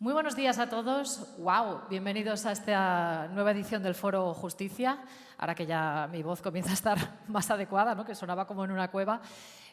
Muy buenos días a todos. ¡Wow! Bienvenidos a esta nueva edición del Foro Justicia. Ahora que ya mi voz comienza a estar más adecuada, ¿no? Que sonaba como en una cueva.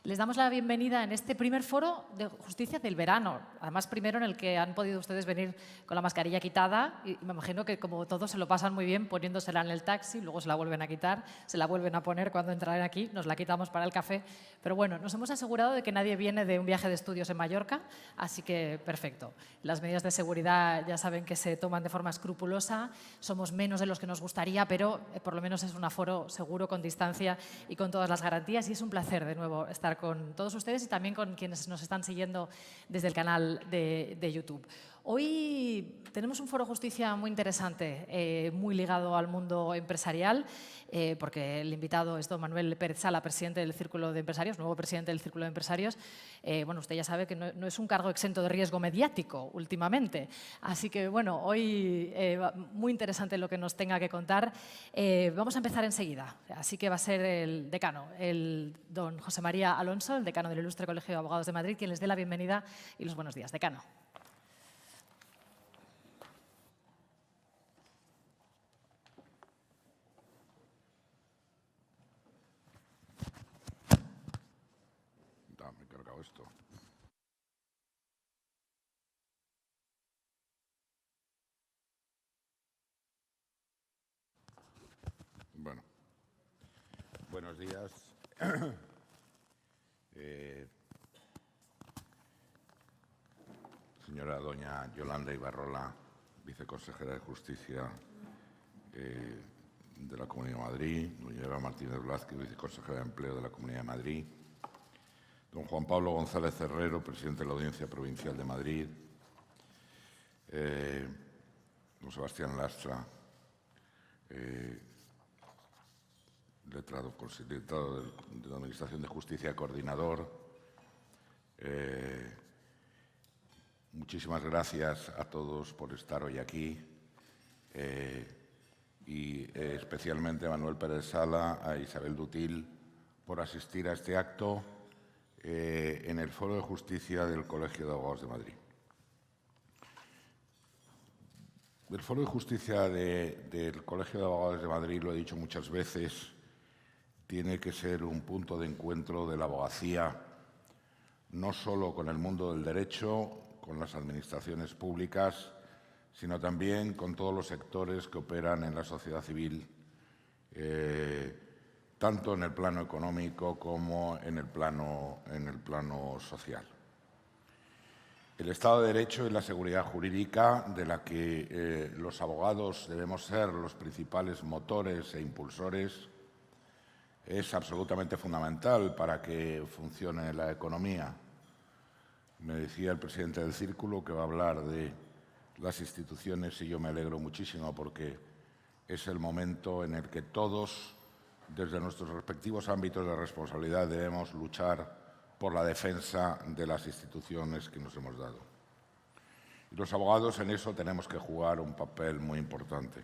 Les damos la bienvenida en este primer foro de justicia del verano. Además, primero en el que han podido ustedes venir con la mascarilla quitada y me imagino que como todos se lo pasan muy bien poniéndosela en el taxi, luego se la vuelven a quitar, se la vuelven a poner cuando entran aquí, nos la quitamos para el café. Pero bueno, nos hemos asegurado de que nadie viene de un viaje de estudios en Mallorca, así que perfecto. Las medidas de seguridad ya saben que se toman de forma escrupulosa, somos menos de los que nos gustaría, pero por lo menos es un aforo seguro, con distancia y con todas las garantías, y es un placer de nuevo estar con todos ustedes y también con quienes nos están siguiendo desde el canal de YouTube. Hoy tenemos un foro justicia muy interesante, muy ligado al mundo empresarial, porque el invitado es don Manuel Pérez Sala, presidente del Círculo de Empresarios, nuevo presidente del Círculo de Empresarios. Bueno, usted ya sabe que no es un cargo exento de riesgo mediático últimamente. Así que, bueno, hoy muy interesante lo que nos tenga que contar. Vamos a empezar enseguida. Así que va a ser el decano, el don José María Alonso, el decano del Ilustre Colegio de Abogados de Madrid, quien les dé la bienvenida y los buenos días. Decano. Me he cargado esto. Bueno, buenos días. Señora doña Yolanda Ibarrola, viceconsejera de Justicia de la Comunidad de Madrid, doña Eva Martínez Blázquez, viceconsejera de Empleo de la Comunidad de Madrid, don Juan Pablo González Herrero, presidente de la Audiencia Provincial de Madrid, don Sebastián Lastra, letrado de la Administración de Justicia, coordinador. Muchísimas gracias a todos por estar hoy aquí y especialmente a Manuel Pérez Sala, a Isabel Dutil, por asistir a este acto en el Foro de Justicia del Colegio de Abogados de Madrid. El Foro de Justicia del Colegio de Abogados de Madrid, lo he dicho muchas veces, tiene que ser un punto de encuentro de la abogacía, no solo con el mundo del derecho, con las administraciones públicas, sino también con todos los sectores que operan en la sociedad civil, tanto en el plano económico como en el plano social. El Estado de Derecho y la seguridad jurídica, de la que los abogados debemos ser los principales motores e impulsores, es absolutamente fundamental para que funcione la economía. Me decía el presidente del Círculo que va a hablar de las instituciones y yo me alegro muchísimo porque es el momento en el que todos, desde nuestros respectivos ámbitos de responsabilidad, debemos luchar por la defensa de las instituciones que nos hemos dado. Y los abogados en eso tenemos que jugar un papel muy importante.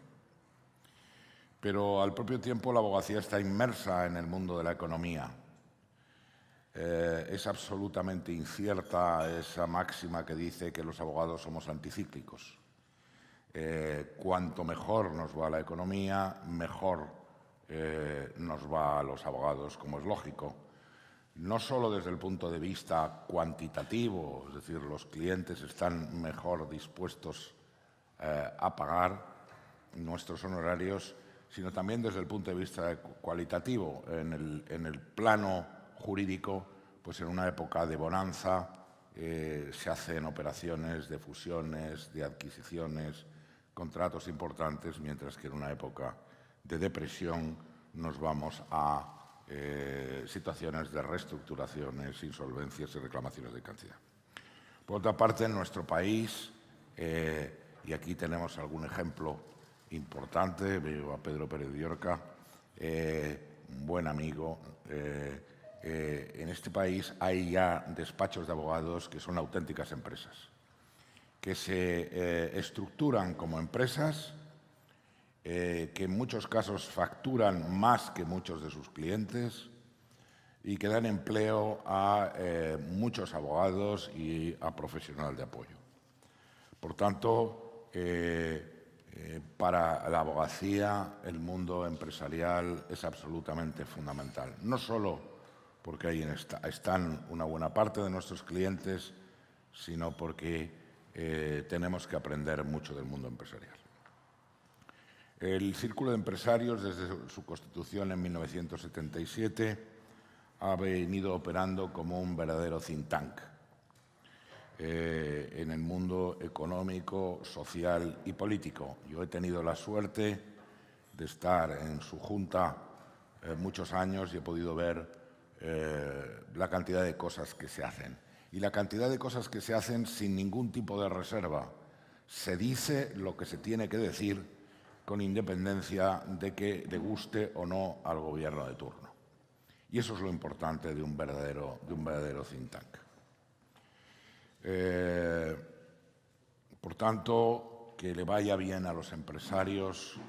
Pero al propio tiempo la abogacía está inmersa en el mundo de la economía. Es absolutamente incierta esa máxima que dice que los abogados somos anticíclicos. Cuanto mejor nos va la economía, mejor nos va a los abogados, como es lógico. No solo desde el punto de vista cuantitativo, es decir, los clientes están mejor dispuestos a pagar nuestros honorarios, sino también desde el punto de vista cualitativo. En el plano jurídico, pues en una época de bonanza se hacen operaciones de fusiones, de adquisiciones, contratos importantes, mientras que en una época de depresión nos vamos a situaciones de reestructuraciones, insolvencias y reclamaciones de cantidad. Por otra parte, en nuestro país, y aquí tenemos algún ejemplo importante, veo a Pedro Pérez de Llorca, un buen amigo. En este país hay ya despachos de abogados que son auténticas empresas, que se estructuran como empresas, que en muchos casos facturan más que muchos de sus clientes y que dan empleo a muchos abogados y a profesionales de apoyo. Por tanto, para la abogacía el mundo empresarial es absolutamente fundamental. No solo porque ahí están una buena parte de nuestros clientes, sino porque tenemos que aprender mucho del mundo empresarial. El Círculo de Empresarios, desde su constitución en 1977, ha venido operando como un verdadero think tank en el mundo económico, social y político. Yo he tenido la suerte de estar en su junta muchos años y he podido ver la cantidad de cosas que se hacen. Y la cantidad de cosas que se hacen sin ningún tipo de reserva. Se dice lo que se tiene que decir con independencia de que le guste o no al gobierno de turno. Y eso es lo importante de un verdadero think tank. Por tanto, que le vaya bien a los empresarios,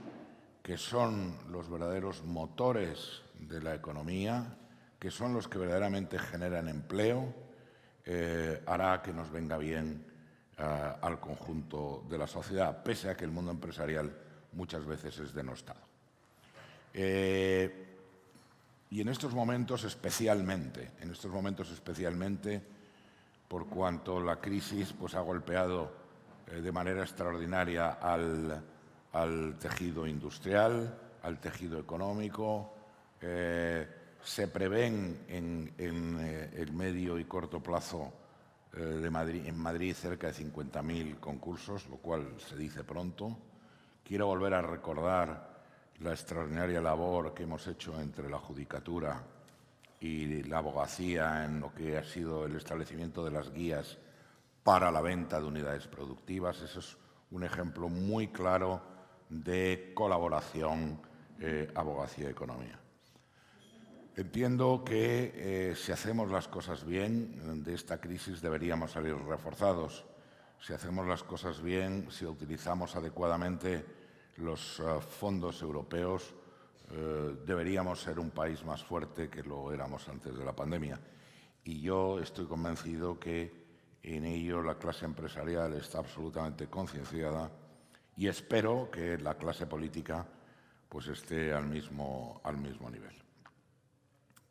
que son los verdaderos motores de la economía, que son los que verdaderamente generan empleo, hará que nos venga bien al conjunto de la sociedad, pese a que el mundo empresarial muchas veces es denostado. Y en estos momentos especialmente, por cuanto la crisis pues, ha golpeado de manera extraordinaria al tejido industrial, al tejido económico. Se prevén en el medio y corto plazo en Madrid cerca de 50.000 concursos, lo cual se dice pronto. Quiero volver a recordar la extraordinaria labor que hemos hecho entre la judicatura y la abogacía en lo que ha sido el establecimiento de las guías para la venta de unidades productivas. Eso es un ejemplo muy claro de colaboración abogacía-economía. Entiendo que si hacemos las cosas bien, de esta crisis deberíamos salir reforzados. Si hacemos las cosas bien, si utilizamos adecuadamente los fondos europeos, deberíamos ser un país más fuerte que lo éramos antes de la pandemia. Y yo estoy convencido que en ello la clase empresarial está absolutamente concienciada y espero que la clase política pues, esté al mismo nivel.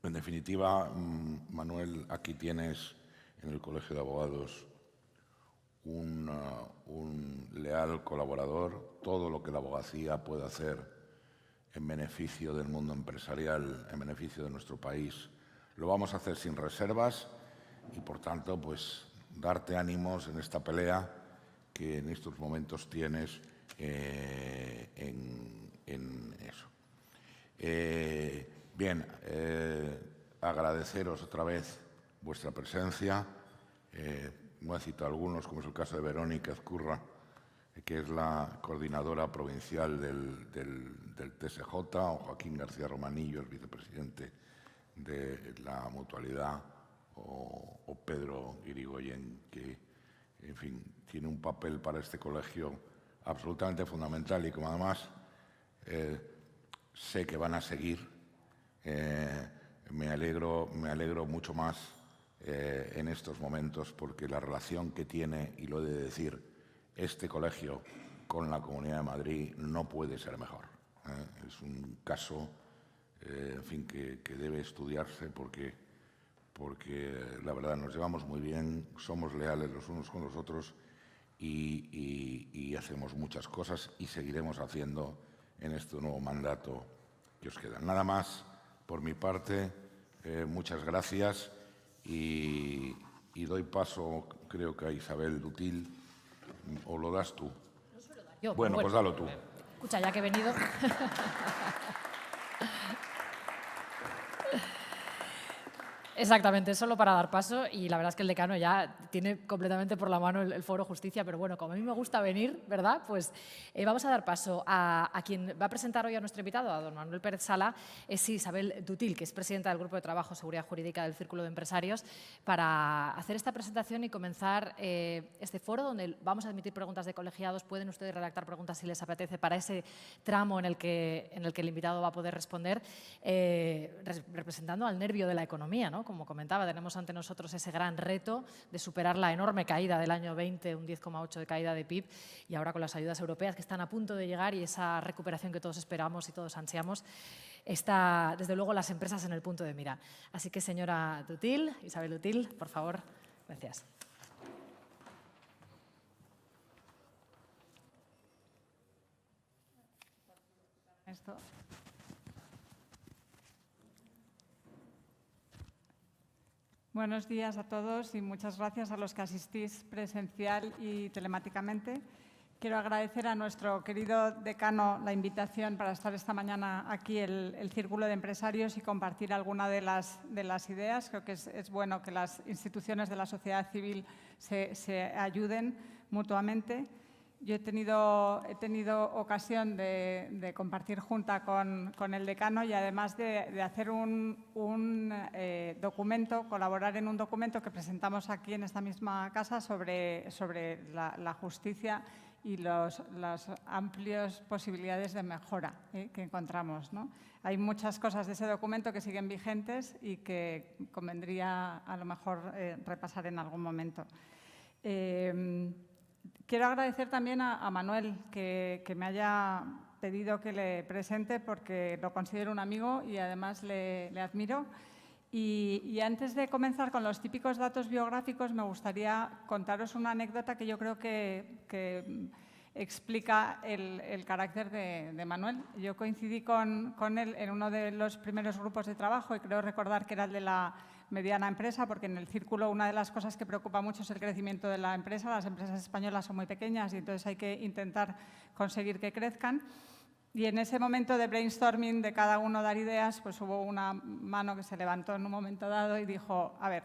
En definitiva, Manuel, aquí tienes en el Colegio de Abogados un leal colaborador. Todo lo que la abogacía puede hacer en beneficio del mundo empresarial, en beneficio de nuestro país, lo vamos a hacer sin reservas y, por tanto, pues darte ánimos en esta pelea que en estos momentos tienes en eso. Bien, agradeceros otra vez vuestra presencia. Voy a citar algunos, como es el caso de Verónica Ezcurra, que es la coordinadora provincial del TSJ, o Joaquín García Romanillo, el vicepresidente de la Mutualidad, o Pedro Irigoyen, que, en fin, tiene un papel para este colegio absolutamente fundamental y como además sé que van a seguir. Me alegro mucho más en estos momentos porque la relación que tiene, y lo he de decir, este colegio con la Comunidad de Madrid no puede ser mejor. Es un caso, en fin, que debe estudiarse porque la verdad nos llevamos muy bien, somos leales los unos con los otros y hacemos muchas cosas y seguiremos haciendo en este nuevo mandato que os queda. Nada más por mi parte, muchas gracias y doy paso, creo que a Isabel Dutil, o lo das tú. No suelo dar yo. Bueno, pues dalo tú. Escucha, ya que he venido. Exactamente, solo para dar paso y la verdad es que el decano ya tiene completamente por la mano el Foro Justicia, pero bueno, como a mí me gusta venir, ¿verdad? Pues vamos a dar paso a quien va a presentar hoy a nuestro invitado, a don Manuel Pérez Sala, es Isabel Dutil, que es presidenta del Grupo de Trabajo Seguridad Jurídica del Círculo de Empresarios, para hacer esta presentación y comenzar este foro donde vamos a admitir preguntas de colegiados. Pueden ustedes redactar preguntas si les apetece para ese tramo en el que el invitado va a poder responder, representando al nervio de la economía, ¿no? como comentaba, tenemos ante nosotros ese gran reto de superar la enorme caída del año 20, un 10,8 de caída de PIB, y ahora con las ayudas europeas que están a punto de llegar y esa recuperación que todos esperamos y todos ansiamos, está desde luego las empresas en el punto de mira. Así que, señora Dutil, Isabel Dutil, por favor, gracias. Buenos días a todos y muchas gracias a los que asistís presencial y telemáticamente. Quiero agradecer a nuestro querido decano la invitación para estar esta mañana aquí el Círculo de Empresarios y compartir alguna de las ideas. Creo que es bueno que las instituciones de la sociedad civil se ayuden mutuamente. Yo he tenido ocasión de compartir junta con el decano y además de hacer un documento, colaborar en un documento que presentamos aquí en esta misma casa sobre la justicia y las amplias posibilidades de mejora que encontramos, ¿no? Hay muchas cosas de ese documento que siguen vigentes y que convendría a lo mejor repasar en algún momento. Quiero agradecer también a Manuel que me haya pedido que le presente porque lo considero un amigo y además le admiro. Y antes de comenzar con los típicos datos biográficos, me gustaría contaros una anécdota que yo creo que explica el carácter de Manuel. Yo coincidí con él en uno de los primeros grupos de trabajo y creo recordar que era el de la mediana empresa, porque en el círculo una de las cosas que preocupa mucho es el crecimiento de la empresa. Las empresas españolas son muy pequeñas y entonces hay que intentar conseguir que crezcan. Y en ese momento de brainstorming, de cada uno dar ideas, pues hubo una mano que se levantó en un momento dado y dijo, a ver,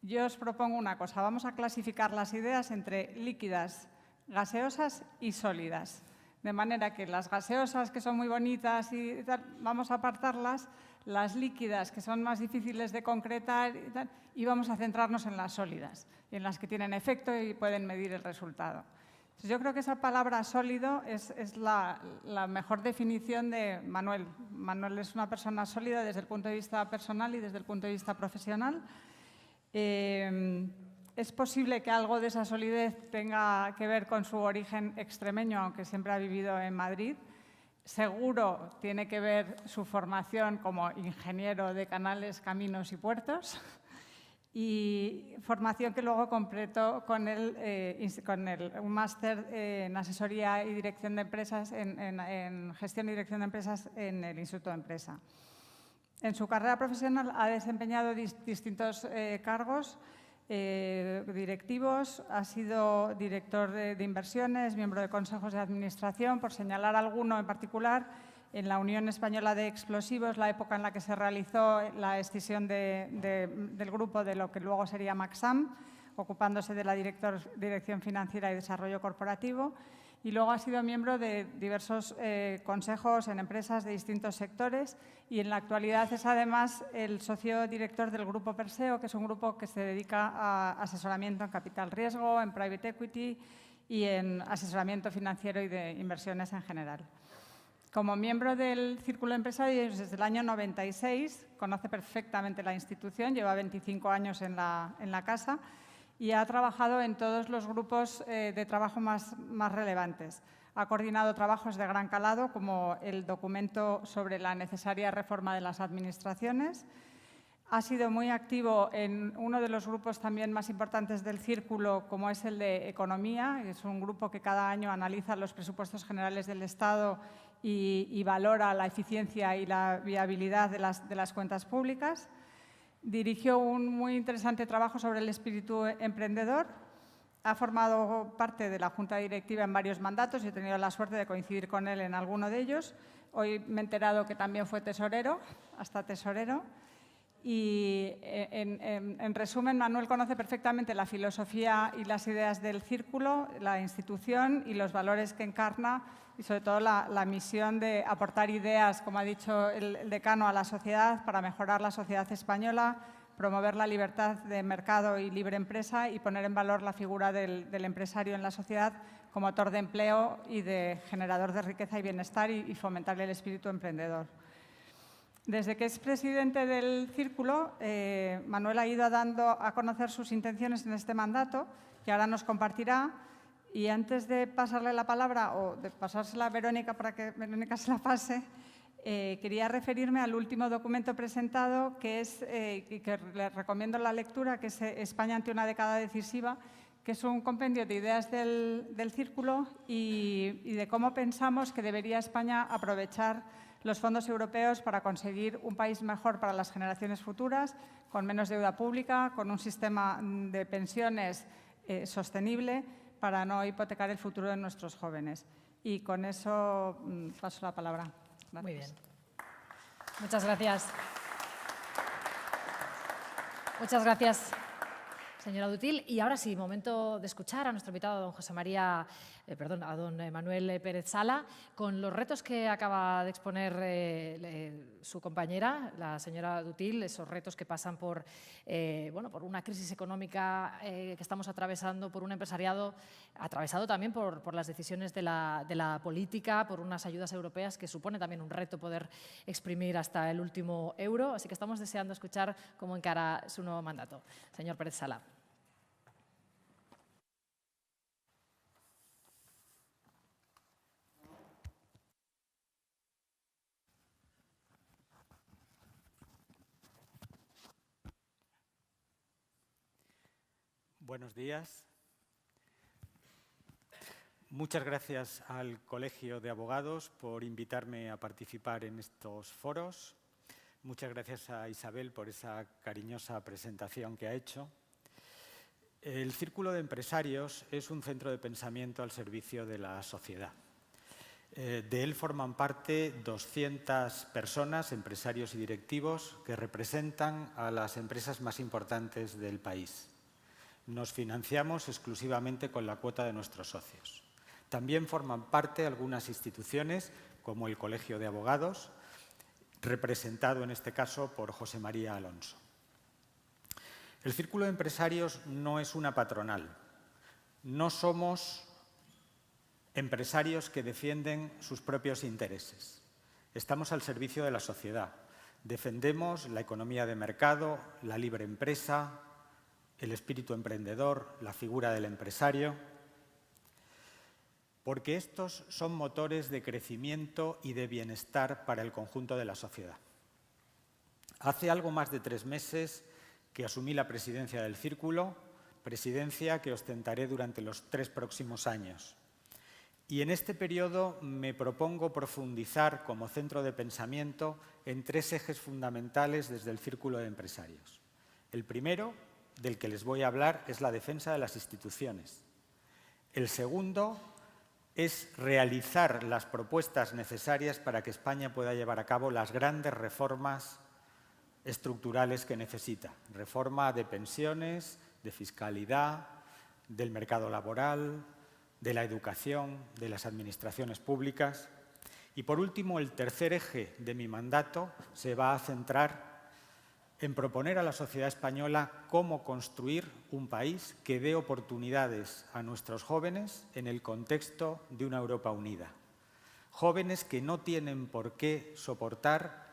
yo os propongo una cosa, vamos a clasificar las ideas entre líquidas, gaseosas y sólidas. De manera que las gaseosas, que son muy bonitas y tal, vamos a apartarlas, las líquidas, que son más difíciles de concretar y tal, y vamos a centrarnos en las sólidas, en las que tienen efecto y pueden medir el resultado. Entonces, yo creo que esa palabra sólido es la mejor definición de Manuel. Manuel es una persona sólida desde el punto de vista personal y desde el punto de vista profesional. Es posible que algo de esa solidez tenga que ver con su origen extremeño, aunque siempre ha vivido en Madrid. Seguro tiene que ver su formación como ingeniero de canales, caminos y puertos y formación que luego completó con un máster en asesoría y dirección de empresas, en gestión y dirección de empresas en el Instituto de Empresa. En su carrera profesional ha desempeñado distintos cargos directivos, ha sido director de inversiones, miembro de consejos de administración, por señalar alguno en particular, en la Unión Española de Explosivos, la época en la que se realizó la escisión del grupo de lo que luego sería Maxam, ocupándose de la Dirección Financiera y Desarrollo Corporativo, y luego ha sido miembro de diversos consejos en empresas de distintos sectores y en la actualidad es además el socio director del Grupo Perseo, que es un grupo que se dedica a asesoramiento en capital riesgo, en private equity y en asesoramiento financiero y de inversiones en general. Como miembro del Círculo de Empresarios desde el año 96, conoce perfectamente la institución, lleva 25 años en la casa y ha trabajado en todos los grupos de trabajo más relevantes. Ha coordinado trabajos de gran calado, como el documento sobre la necesaria reforma de las administraciones. Ha sido muy activo en uno de los grupos también más importantes del Círculo, como es el de Economía. Es un grupo que cada año analiza los presupuestos generales del Estado y valora la eficiencia y la viabilidad de las cuentas públicas. Dirigió un muy interesante trabajo sobre el espíritu emprendedor. Ha formado parte de la Junta Directiva en varios mandatos y he tenido la suerte de coincidir con él en alguno de ellos. Hoy me he enterado que también fue tesorero, hasta tesorero. Y en resumen, Manuel conoce perfectamente la filosofía y las ideas del Círculo, la institución y los valores que encarna y sobre todo la misión de aportar ideas, como ha dicho el decano, a la sociedad para mejorar la sociedad española, promover la libertad de mercado y libre empresa y poner en valor la figura del empresario en la sociedad como motor de empleo y de generador de riqueza y bienestar y fomentar el espíritu emprendedor. Desde que es presidente del Círculo, Manuel ha ido dando a conocer sus intenciones en este mandato, que ahora nos compartirá. Y antes de pasarle la palabra, o de pasársela a Verónica para que Verónica se la pase, quería referirme al último documento presentado, que le recomiendo la lectura, que es España ante una década decisiva, que es un compendio de ideas del Círculo y de cómo pensamos que debería España aprovechar los fondos europeos para conseguir un país mejor para las generaciones futuras, con menos deuda pública, con un sistema de pensiones sostenible para no hipotecar el futuro de nuestros jóvenes. Y con eso paso la palabra. Gracias. Muy bien. Muchas gracias. Muchas gracias, señora Dutil. Y ahora sí, momento de escuchar a nuestro invitado, a don Manuel Pérez Sala, con los retos que acaba de exponer su compañera, la señora Dutil, esos retos que pasan por una crisis económica que estamos atravesando, por un empresariado atravesado también por las decisiones de la política, por unas ayudas europeas que supone también un reto poder exprimir hasta el último euro. Así que estamos deseando escuchar cómo encara su nuevo mandato. Señor Pérez Sala. Buenos días. Muchas gracias al Colegio de Abogados por invitarme a participar en estos foros. Muchas gracias a Isabel por esa cariñosa presentación que ha hecho. El Círculo de Empresarios es un centro de pensamiento al servicio de la sociedad. De él forman parte 200 personas, empresarios y directivos, que representan a las empresas más importantes del país. Nos financiamos exclusivamente con la cuota de nuestros socios. También forman parte algunas instituciones, como el Colegio de Abogados, representado en este caso por José María Alonso. El Círculo de Empresarios no es una patronal. No somos empresarios que defienden sus propios intereses. Estamos al servicio de la sociedad. Defendemos la economía de mercado, la libre empresa, el espíritu emprendedor, la figura del empresario, porque estos son motores de crecimiento y de bienestar para el conjunto de la sociedad. Hace algo más de 3 meses que asumí la presidencia del Círculo, presidencia que ostentaré durante los 3 próximos años. Y en este periodo me propongo profundizar como centro de pensamiento en 3 ejes fundamentales desde el Círculo de Empresarios. El primero, del que les voy a hablar, es la defensa de las instituciones. El segundo es realizar las propuestas necesarias para que España pueda llevar a cabo las grandes reformas estructurales que necesita. Reforma de pensiones, de fiscalidad, del mercado laboral, de la educación, de las administraciones públicas. Y por último, el tercer eje de mi mandato se va a centrar en proponer a la sociedad española cómo construir un país que dé oportunidades a nuestros jóvenes en el contexto de una Europa unida. Jóvenes que no tienen por qué soportar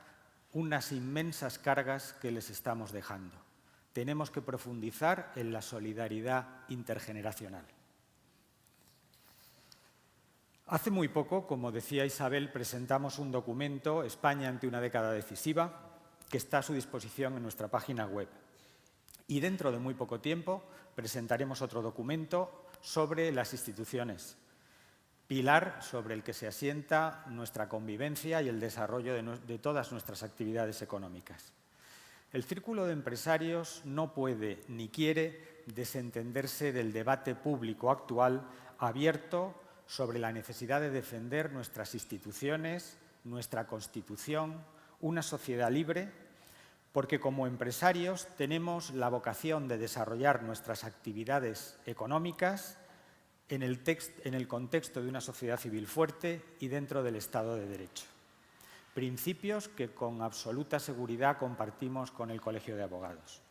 unas inmensas cargas que les estamos dejando. Tenemos que profundizar en la solidaridad intergeneracional. Hace muy poco, como decía Isabel, presentamos un documento, España ante una década decisiva, que está a su disposición en nuestra página web. Y dentro de muy poco tiempo presentaremos otro documento sobre las instituciones, pilar sobre el que se asienta nuestra convivencia y el desarrollo de todas nuestras actividades económicas. El Círculo de Empresarios no puede ni quiere desentenderse del debate público actual abierto sobre la necesidad de defender nuestras instituciones, nuestra Constitución, una sociedad libre, porque como empresarios tenemos la vocación de desarrollar nuestras actividades económicas en el contexto de una sociedad civil fuerte y dentro del Estado de Derecho. Principios que con absoluta seguridad compartimos con el Colegio de Abogados.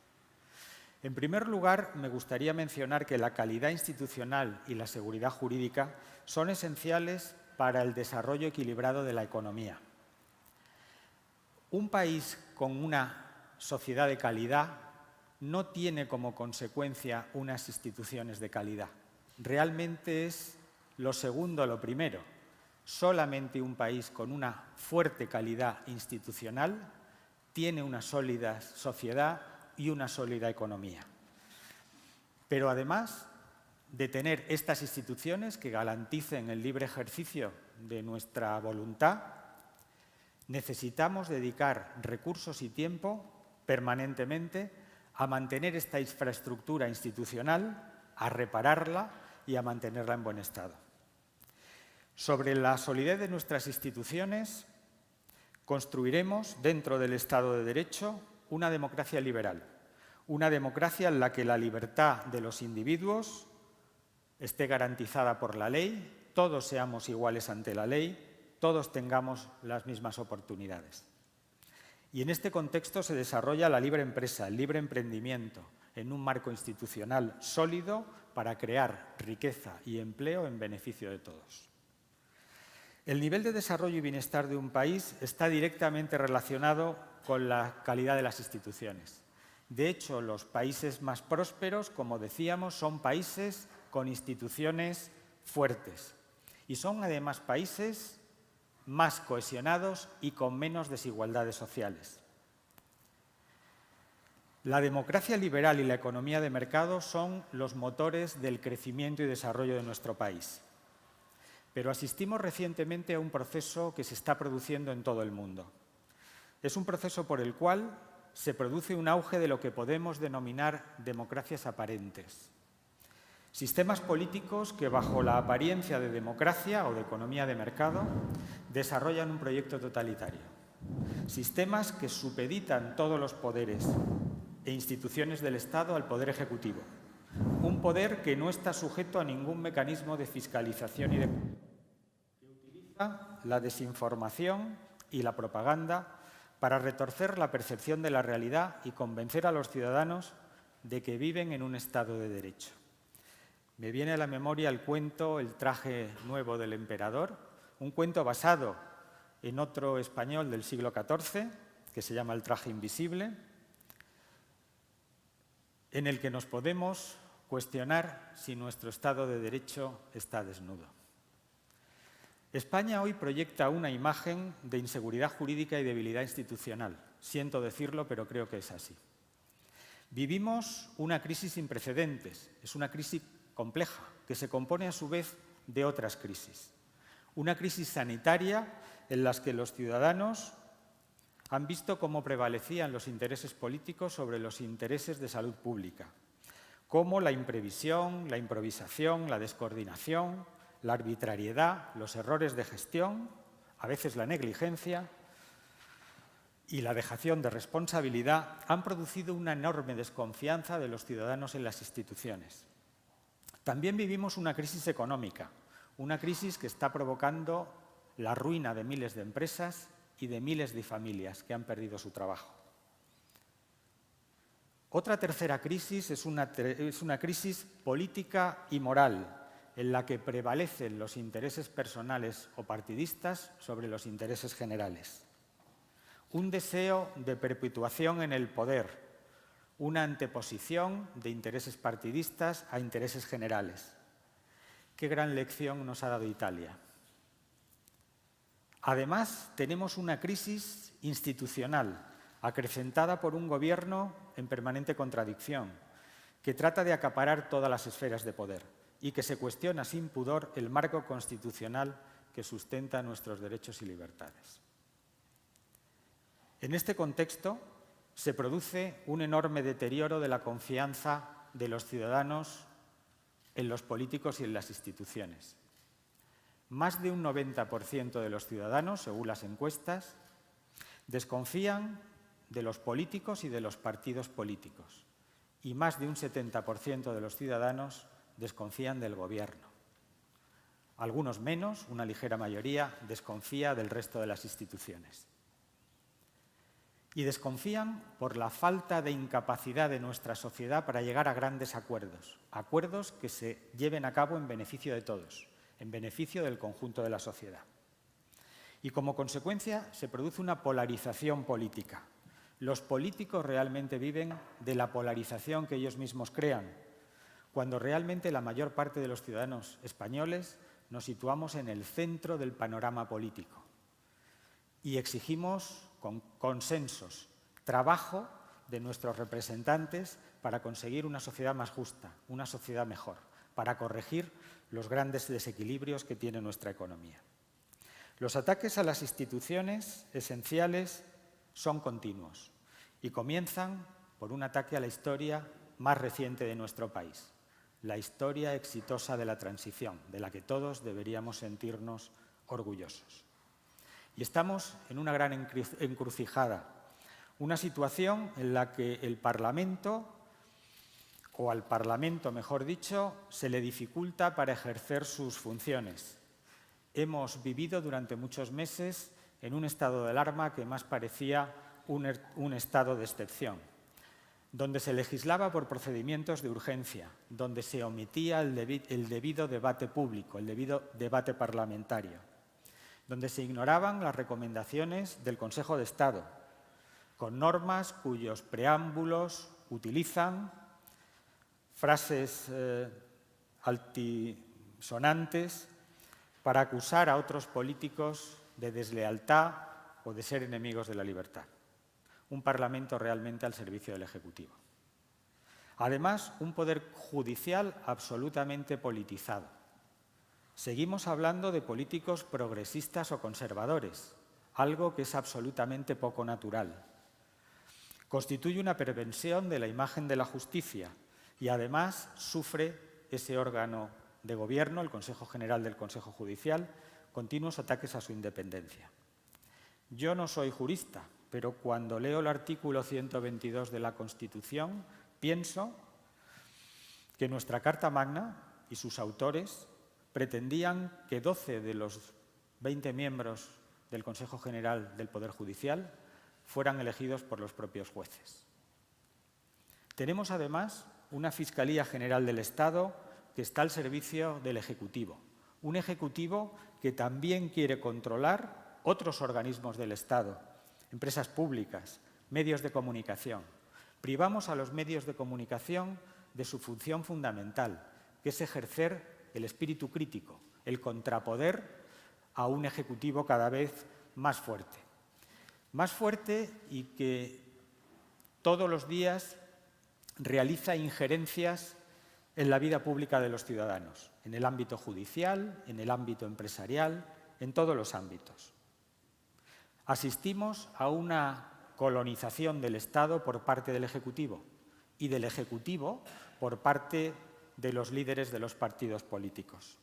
En primer lugar, me gustaría mencionar que la calidad institucional y la seguridad jurídica son esenciales para el desarrollo equilibrado de la economía. Un país con una sociedad de calidad no tiene como consecuencia unas instituciones de calidad. Realmente es lo segundo a lo primero. Solamente un país con una fuerte calidad institucional tiene una sólida sociedad y una sólida economía. Pero además de tener estas instituciones que garanticen el libre ejercicio de nuestra voluntad, necesitamos dedicar recursos y tiempo permanentemente a mantener esta infraestructura institucional, a repararla y a mantenerla en buen estado. Sobre la solidez de nuestras instituciones, construiremos dentro del Estado de Derecho una democracia liberal, una democracia en la que la libertad de los individuos esté garantizada por la ley, todos seamos iguales ante la ley, todos tengamos las mismas oportunidades. Y en este contexto se desarrolla la libre empresa, el libre emprendimiento, en un marco institucional sólido para crear riqueza y empleo en beneficio de todos. El nivel de desarrollo y bienestar de un país está directamente relacionado con la calidad de las instituciones. De hecho, los países más prósperos, como decíamos, son países con instituciones fuertes y son además países más cohesionados y con menos desigualdades sociales. La democracia liberal y la economía de mercado son los motores del crecimiento y desarrollo de nuestro país. Pero asistimos recientemente a un proceso que se está produciendo en todo el mundo. Es un proceso por el cual se produce un auge de lo que podemos denominar democracias aparentes. Sistemas políticos que, bajo la apariencia de democracia o de economía de mercado, desarrollan un proyecto totalitario. Sistemas que supeditan todos los poderes e instituciones del Estado al poder ejecutivo. Un poder que no está sujeto a ningún mecanismo de fiscalización y de control, que utiliza la desinformación y la propaganda para retorcer la percepción de la realidad y convencer a los ciudadanos de que viven en un Estado de Derecho. Me viene a la memoria el cuento El traje nuevo del emperador, un cuento basado en otro español del siglo XIV, que se llama El traje invisible, en el que nos podemos cuestionar si nuestro Estado de Derecho está desnudo. España hoy proyecta una imagen de inseguridad jurídica y debilidad institucional. Siento decirlo, pero creo que es así. Vivimos una crisis sin precedentes, es una crisis compleja, que se compone a su vez de otras crisis. Una crisis sanitaria en la que los ciudadanos han visto cómo prevalecían los intereses políticos sobre los intereses de salud pública, cómo la imprevisión, la improvisación, la descoordinación, la arbitrariedad, los errores de gestión, a veces la negligencia y la dejación de responsabilidad han producido una enorme desconfianza de los ciudadanos en las instituciones. También vivimos una crisis económica, una crisis que está provocando la ruina de miles de empresas y de miles de familias que han perdido su trabajo. Otra tercera crisis es una crisis política y moral, en la que prevalecen los intereses personales o partidistas sobre los intereses generales. Un deseo de perpetuación en el poder, una anteposición de intereses partidistas a intereses generales. Qué gran lección nos ha dado Italia. Además, tenemos una crisis institucional, acrecentada por un gobierno en permanente contradicción, que trata de acaparar todas las esferas de poder y que se cuestiona sin pudor el marco constitucional que sustenta nuestros derechos y libertades. En este contexto, se produce un enorme deterioro de la confianza de los ciudadanos en los políticos y en las instituciones. Más de un 90% de los ciudadanos, según las encuestas, desconfían de los políticos y de los partidos políticos. Y más de un 70% de los ciudadanos desconfían del gobierno. Algunos menos, una ligera mayoría, desconfía del resto de las instituciones. Y desconfían por la falta de incapacidad de nuestra sociedad para llegar a grandes acuerdos, acuerdos que se lleven a cabo en beneficio de todos, en beneficio del conjunto de la sociedad. Y como consecuencia se produce una polarización política. Los políticos realmente viven de la polarización que ellos mismos crean, cuando realmente la mayor parte de los ciudadanos españoles nos situamos en el centro del panorama político y exigimos consensos, trabajo de nuestros representantes para conseguir una sociedad más justa, una sociedad mejor, para corregir los grandes desequilibrios que tiene nuestra economía. Los ataques a las instituciones esenciales son continuos y comienzan por un ataque a la historia más reciente de nuestro país, la historia exitosa de la transición, de la que todos deberíamos sentirnos orgullosos. Y estamos en una gran encrucijada, una situación en la que el Parlamento, o al Parlamento, mejor dicho, se le dificulta para ejercer sus funciones. Hemos vivido durante muchos meses en un estado de alarma que más parecía un estado de excepción, donde se legislaba por procedimientos de urgencia, donde se omitía el debido debate público, el debido debate parlamentario, donde se ignoraban las recomendaciones del Consejo de Estado, con normas cuyos preámbulos utilizan frases altisonantes para acusar a otros políticos de deslealtad o de ser enemigos de la libertad. Un Parlamento realmente al servicio del Ejecutivo. Además, un poder judicial absolutamente politizado. Seguimos hablando de políticos progresistas o conservadores, algo que es absolutamente poco natural. Constituye una perversión de la imagen de la justicia y además sufre ese órgano de gobierno, el Consejo General del Consejo Judicial, continuos ataques a su independencia. Yo no soy jurista, pero cuando leo el artículo 122 de la Constitución, pienso que nuestra Carta Magna y sus autores pretendían que 12 de los 20 miembros del Consejo General del Poder Judicial fueran elegidos por los propios jueces. Tenemos además una Fiscalía General del Estado que está al servicio del Ejecutivo, un Ejecutivo que también quiere controlar otros organismos del Estado, empresas públicas, medios de comunicación. Privamos a los medios de comunicación de su función fundamental, que es ejercer el espíritu crítico, el contrapoder a un Ejecutivo cada vez más fuerte. Más fuerte y que todos los días realiza injerencias en la vida pública de los ciudadanos, en el ámbito judicial, en el ámbito empresarial, en todos los ámbitos. Asistimos a una colonización del Estado por parte del Ejecutivo y del Ejecutivo por parte de los líderes de los partidos políticos.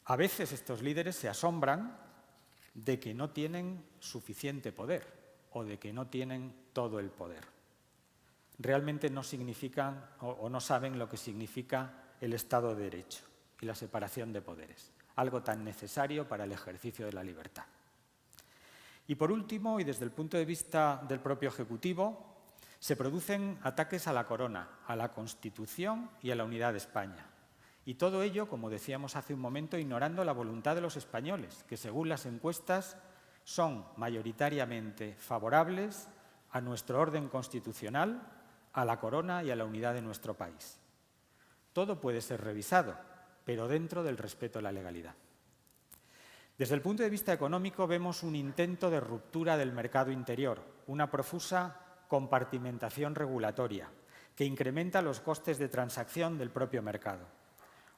A veces estos líderes se asombran de que no tienen suficiente poder o de que no tienen todo el poder. Realmente no significan o no saben lo que significa el Estado de Derecho y la separación de poderes, algo tan necesario para el ejercicio de la libertad. Y por último, y desde el punto de vista del propio Ejecutivo, se producen ataques a la corona, a la Constitución y a la unidad de España. Y todo ello, como decíamos hace un momento, ignorando la voluntad de los españoles, que según las encuestas son mayoritariamente favorables a nuestro orden constitucional, a la corona y a la unidad de nuestro país. Todo puede ser revisado, pero dentro del respeto a la legalidad. Desde el punto de vista económico vemos un intento de ruptura del mercado interior, una profusa compartimentación regulatoria que incrementa los costes de transacción del propio mercado.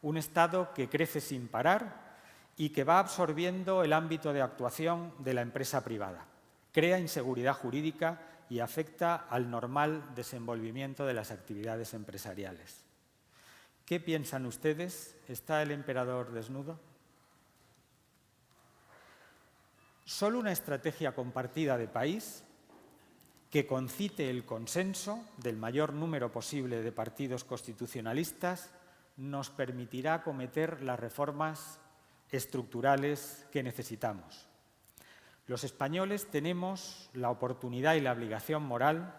Un Estado que crece sin parar y que va absorbiendo el ámbito de actuación de la empresa privada. Crea inseguridad jurídica y afecta al normal desenvolvimiento de las actividades empresariales. ¿Qué piensan ustedes? ¿Está el emperador desnudo? Solo una estrategia compartida de país que concite el consenso del mayor número posible de partidos constitucionalistas nos permitirá acometer las reformas estructurales que necesitamos. Los españoles tenemos la oportunidad y la obligación moral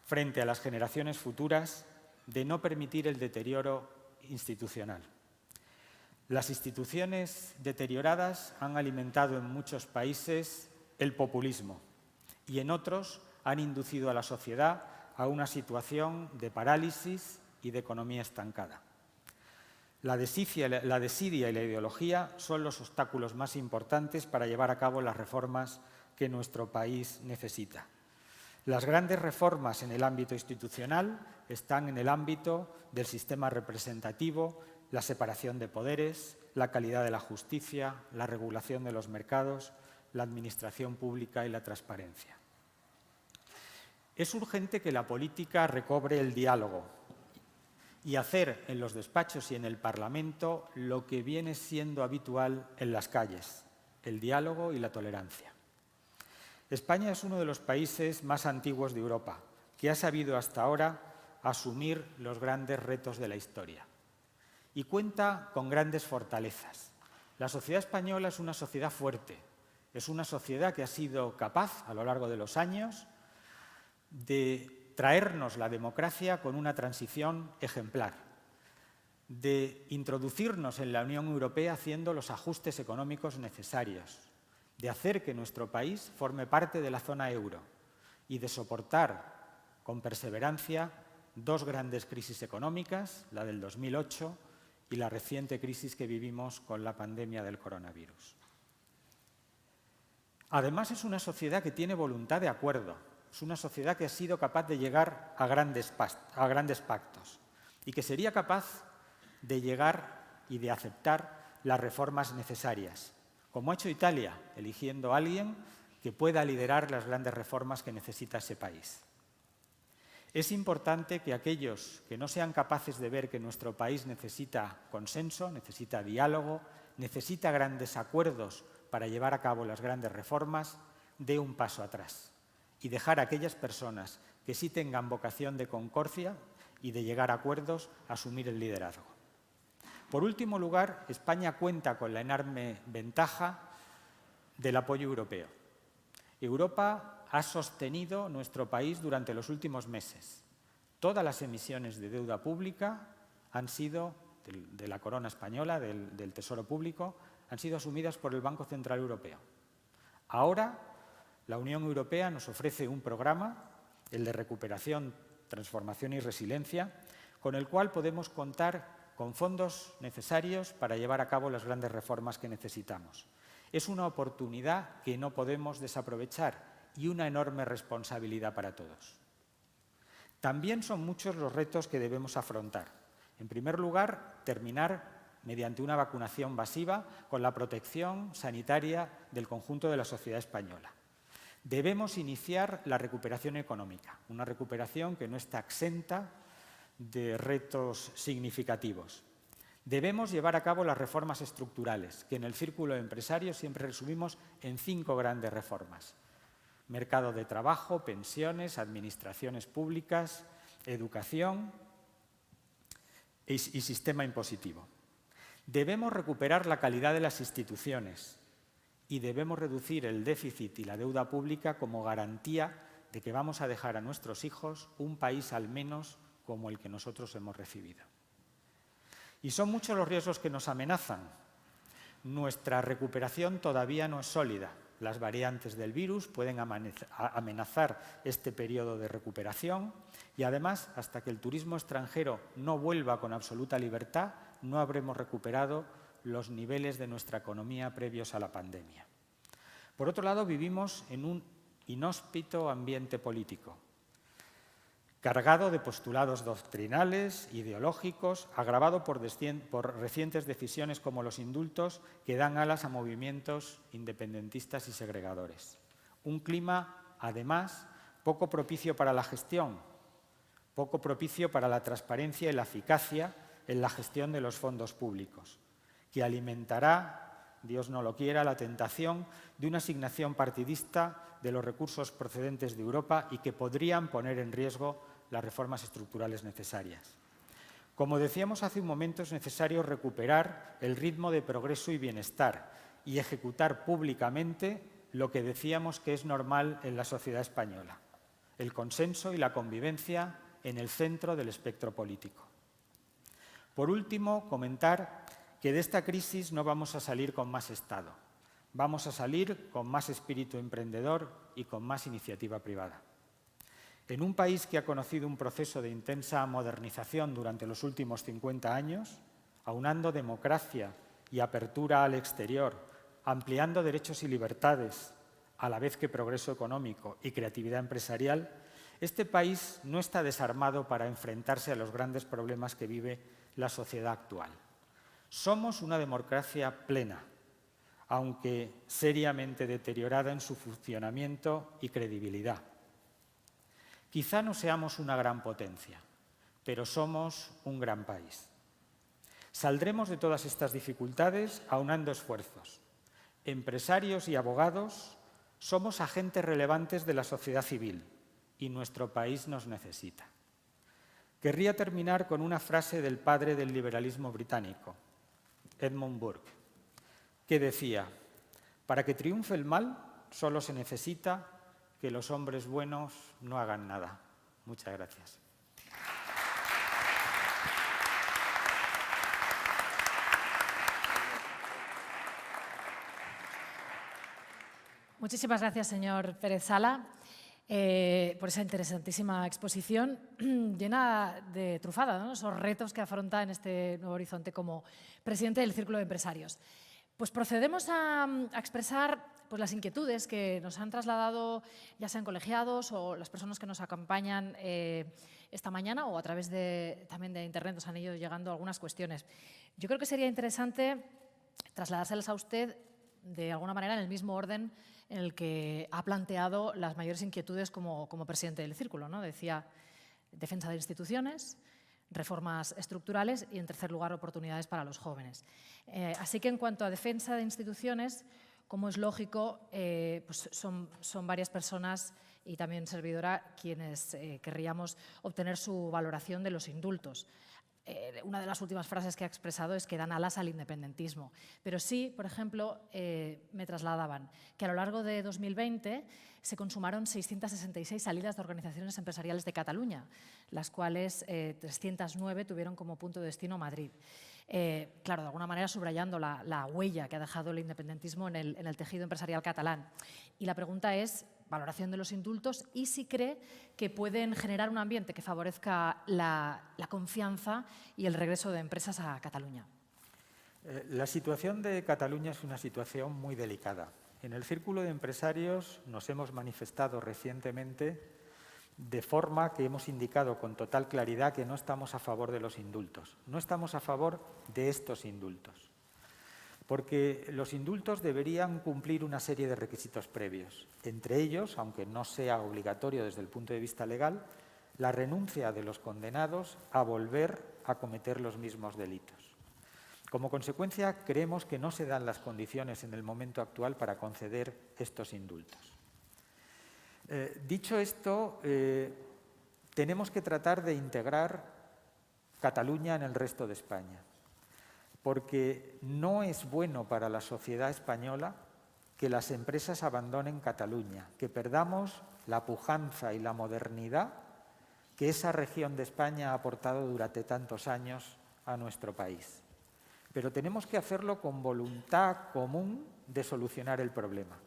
frente a las generaciones futuras de no permitir el deterioro institucional. Las instituciones deterioradas han alimentado en muchos países el populismo y en otros han inducido a la sociedad a una situación de parálisis y de economía estancada. La desidia y la ideología son los obstáculos más importantes para llevar a cabo las reformas que nuestro país necesita. Las grandes reformas en el ámbito institucional están en el ámbito del sistema representativo, la separación de poderes, la calidad de la justicia, la regulación de los mercados, la administración pública y la transparencia. Es urgente que la política recobre el diálogo y hacer en los despachos y en el Parlamento lo que viene siendo habitual en las calles, el diálogo y la tolerancia. España es uno de los países más antiguos de Europa, que ha sabido hasta ahora asumir los grandes retos de la historia y cuenta con grandes fortalezas. La sociedad española es una sociedad fuerte, es una sociedad que ha sido capaz a lo largo de los años de traernos la democracia con una transición ejemplar, de introducirnos en la Unión Europea haciendo los ajustes económicos necesarios, de hacer que nuestro país forme parte de la zona euro y de soportar con perseverancia dos grandes crisis económicas, la del 2008 y la reciente crisis que vivimos con la pandemia del coronavirus. Además, es una sociedad que tiene voluntad de acuerdo, es una sociedad que ha sido capaz de llegar a grandes pactos y que sería capaz de llegar y de aceptar las reformas necesarias, como ha hecho Italia, eligiendo a alguien que pueda liderar las grandes reformas que necesita ese país. Es importante que aquellos que no sean capaces de ver que nuestro país necesita consenso, necesita diálogo, necesita grandes acuerdos para llevar a cabo las grandes reformas, dé un paso atrás y dejar a aquellas personas que sí tengan vocación de concordia y de llegar a acuerdos, asumir el liderazgo. Por último lugar, España cuenta con la enorme ventaja del apoyo europeo. Europa ha sostenido nuestro país durante los últimos meses. Todas las emisiones de deuda pública han sido, de la corona española, del Tesoro Público, han sido asumidas por el Banco Central Europeo. Ahora, la Unión Europea nos ofrece un programa, el de recuperación, transformación y resiliencia, con el cual podemos contar con fondos necesarios para llevar a cabo las grandes reformas que necesitamos. Es una oportunidad que no podemos desaprovechar y una enorme responsabilidad para todos. También son muchos los retos que debemos afrontar. En primer lugar, terminar mediante una vacunación masiva con la protección sanitaria del conjunto de la sociedad española. Debemos iniciar la recuperación económica, una recuperación que no está exenta de retos significativos. Debemos llevar a cabo las reformas estructurales, que en el círculo empresario siempre resumimos en 5 grandes reformas: mercado de trabajo, pensiones, administraciones públicas, educación y sistema impositivo. Debemos recuperar la calidad de las instituciones y debemos reducir el déficit y la deuda pública como garantía de que vamos a dejar a nuestros hijos un país al menos como el que nosotros hemos recibido. Y son muchos los riesgos que nos amenazan. Nuestra recuperación todavía no es sólida. Las variantes del virus pueden amenazar este periodo de recuperación y además, hasta que el turismo extranjero no vuelva con absoluta libertad, no habremos recuperado los niveles de nuestra economía previos a la pandemia. Por otro lado, vivimos en un inhóspito ambiente político, cargado de postulados doctrinales, ideológicos, agravado por recientes decisiones como los indultos que dan alas a movimientos independentistas y segregadores. Un clima, además, poco propicio para la gestión, poco propicio para la transparencia y la eficacia en la gestión de los fondos públicos, que alimentará, Dios no lo quiera, la tentación de una asignación partidista de los recursos procedentes de Europa y que podrían poner en riesgo las reformas estructurales necesarias. Como decíamos hace un momento, es necesario recuperar el ritmo de progreso y bienestar y ejecutar públicamente lo que decíamos que es normal en la sociedad española: el consenso y la convivencia en el centro del espectro político. Por último, comentar que de esta crisis no vamos a salir con más Estado, vamos a salir con más espíritu emprendedor y con más iniciativa privada. En un país que ha conocido un proceso de intensa modernización durante los últimos 50 años, aunando democracia y apertura al exterior, ampliando derechos y libertades, a la vez que progreso económico y creatividad empresarial, este país no está desarmado para enfrentarse a los grandes problemas que vive la sociedad actual. Somos una democracia plena, aunque seriamente deteriorada en su funcionamiento y credibilidad. Quizá no seamos una gran potencia, pero somos un gran país. Saldremos de todas estas dificultades aunando esfuerzos. Empresarios y abogados somos agentes relevantes de la sociedad civil y nuestro país nos necesita. Querría terminar con una frase del padre del liberalismo británico, Edmund Burke, que decía: para que triunfe el mal solo se necesita que los hombres buenos no hagan nada. Muchas gracias. Muchísimas gracias, señor Pérez Sala, por esa interesantísima exposición llena de trufada, ¿no? Esos retos que afronta en este nuevo horizonte como presidente del Círculo de Empresarios. Pues procedemos a expresar pues, las inquietudes que nos han trasladado ya sean colegiados o las personas que nos acompañan esta mañana o a través también de Internet nos han ido llegando algunas cuestiones. Yo creo que sería interesante trasladárselas a usted de alguna manera en el mismo orden en el que ha planteado las mayores inquietudes como presidente del Círculo, ¿no? Decía defensa de instituciones, reformas estructurales y, en tercer lugar, oportunidades para los jóvenes. Así que, en cuanto a defensa de instituciones, como es lógico, pues son varias personas y también servidora quienes querríamos obtener su valoración de los indultos. Una de las últimas frases que ha expresado es que dan alas al independentismo. Pero sí, por ejemplo, me trasladaban que a lo largo de 2020 se consumaron 666 salidas de organizaciones empresariales de Cataluña, las cuales 309 tuvieron como punto de destino Madrid. Claro, de alguna manera subrayando la huella que ha dejado el independentismo en el tejido empresarial catalán. Y la pregunta es, valoración de los indultos y si cree que pueden generar un ambiente que favorezca la confianza y el regreso de empresas a Cataluña. La situación de Cataluña es una situación muy delicada. En el Círculo de Empresarios nos hemos manifestado recientemente de forma que hemos indicado con total claridad que no estamos a favor de los indultos. No estamos a favor de estos indultos. Porque los indultos deberían cumplir una serie de requisitos previos. Entre ellos, aunque no sea obligatorio desde el punto de vista legal, la renuncia de los condenados a volver a cometer los mismos delitos. Como consecuencia, creemos que no se dan las condiciones en el momento actual para conceder estos indultos. Dicho esto, tenemos que tratar de integrar Cataluña en el resto de España, porque no es bueno para la sociedad española que las empresas abandonen Cataluña, que perdamos la pujanza y la modernidad que esa región de España ha aportado durante tantos años a nuestro país. Pero tenemos que hacerlo con voluntad común de solucionar el problema.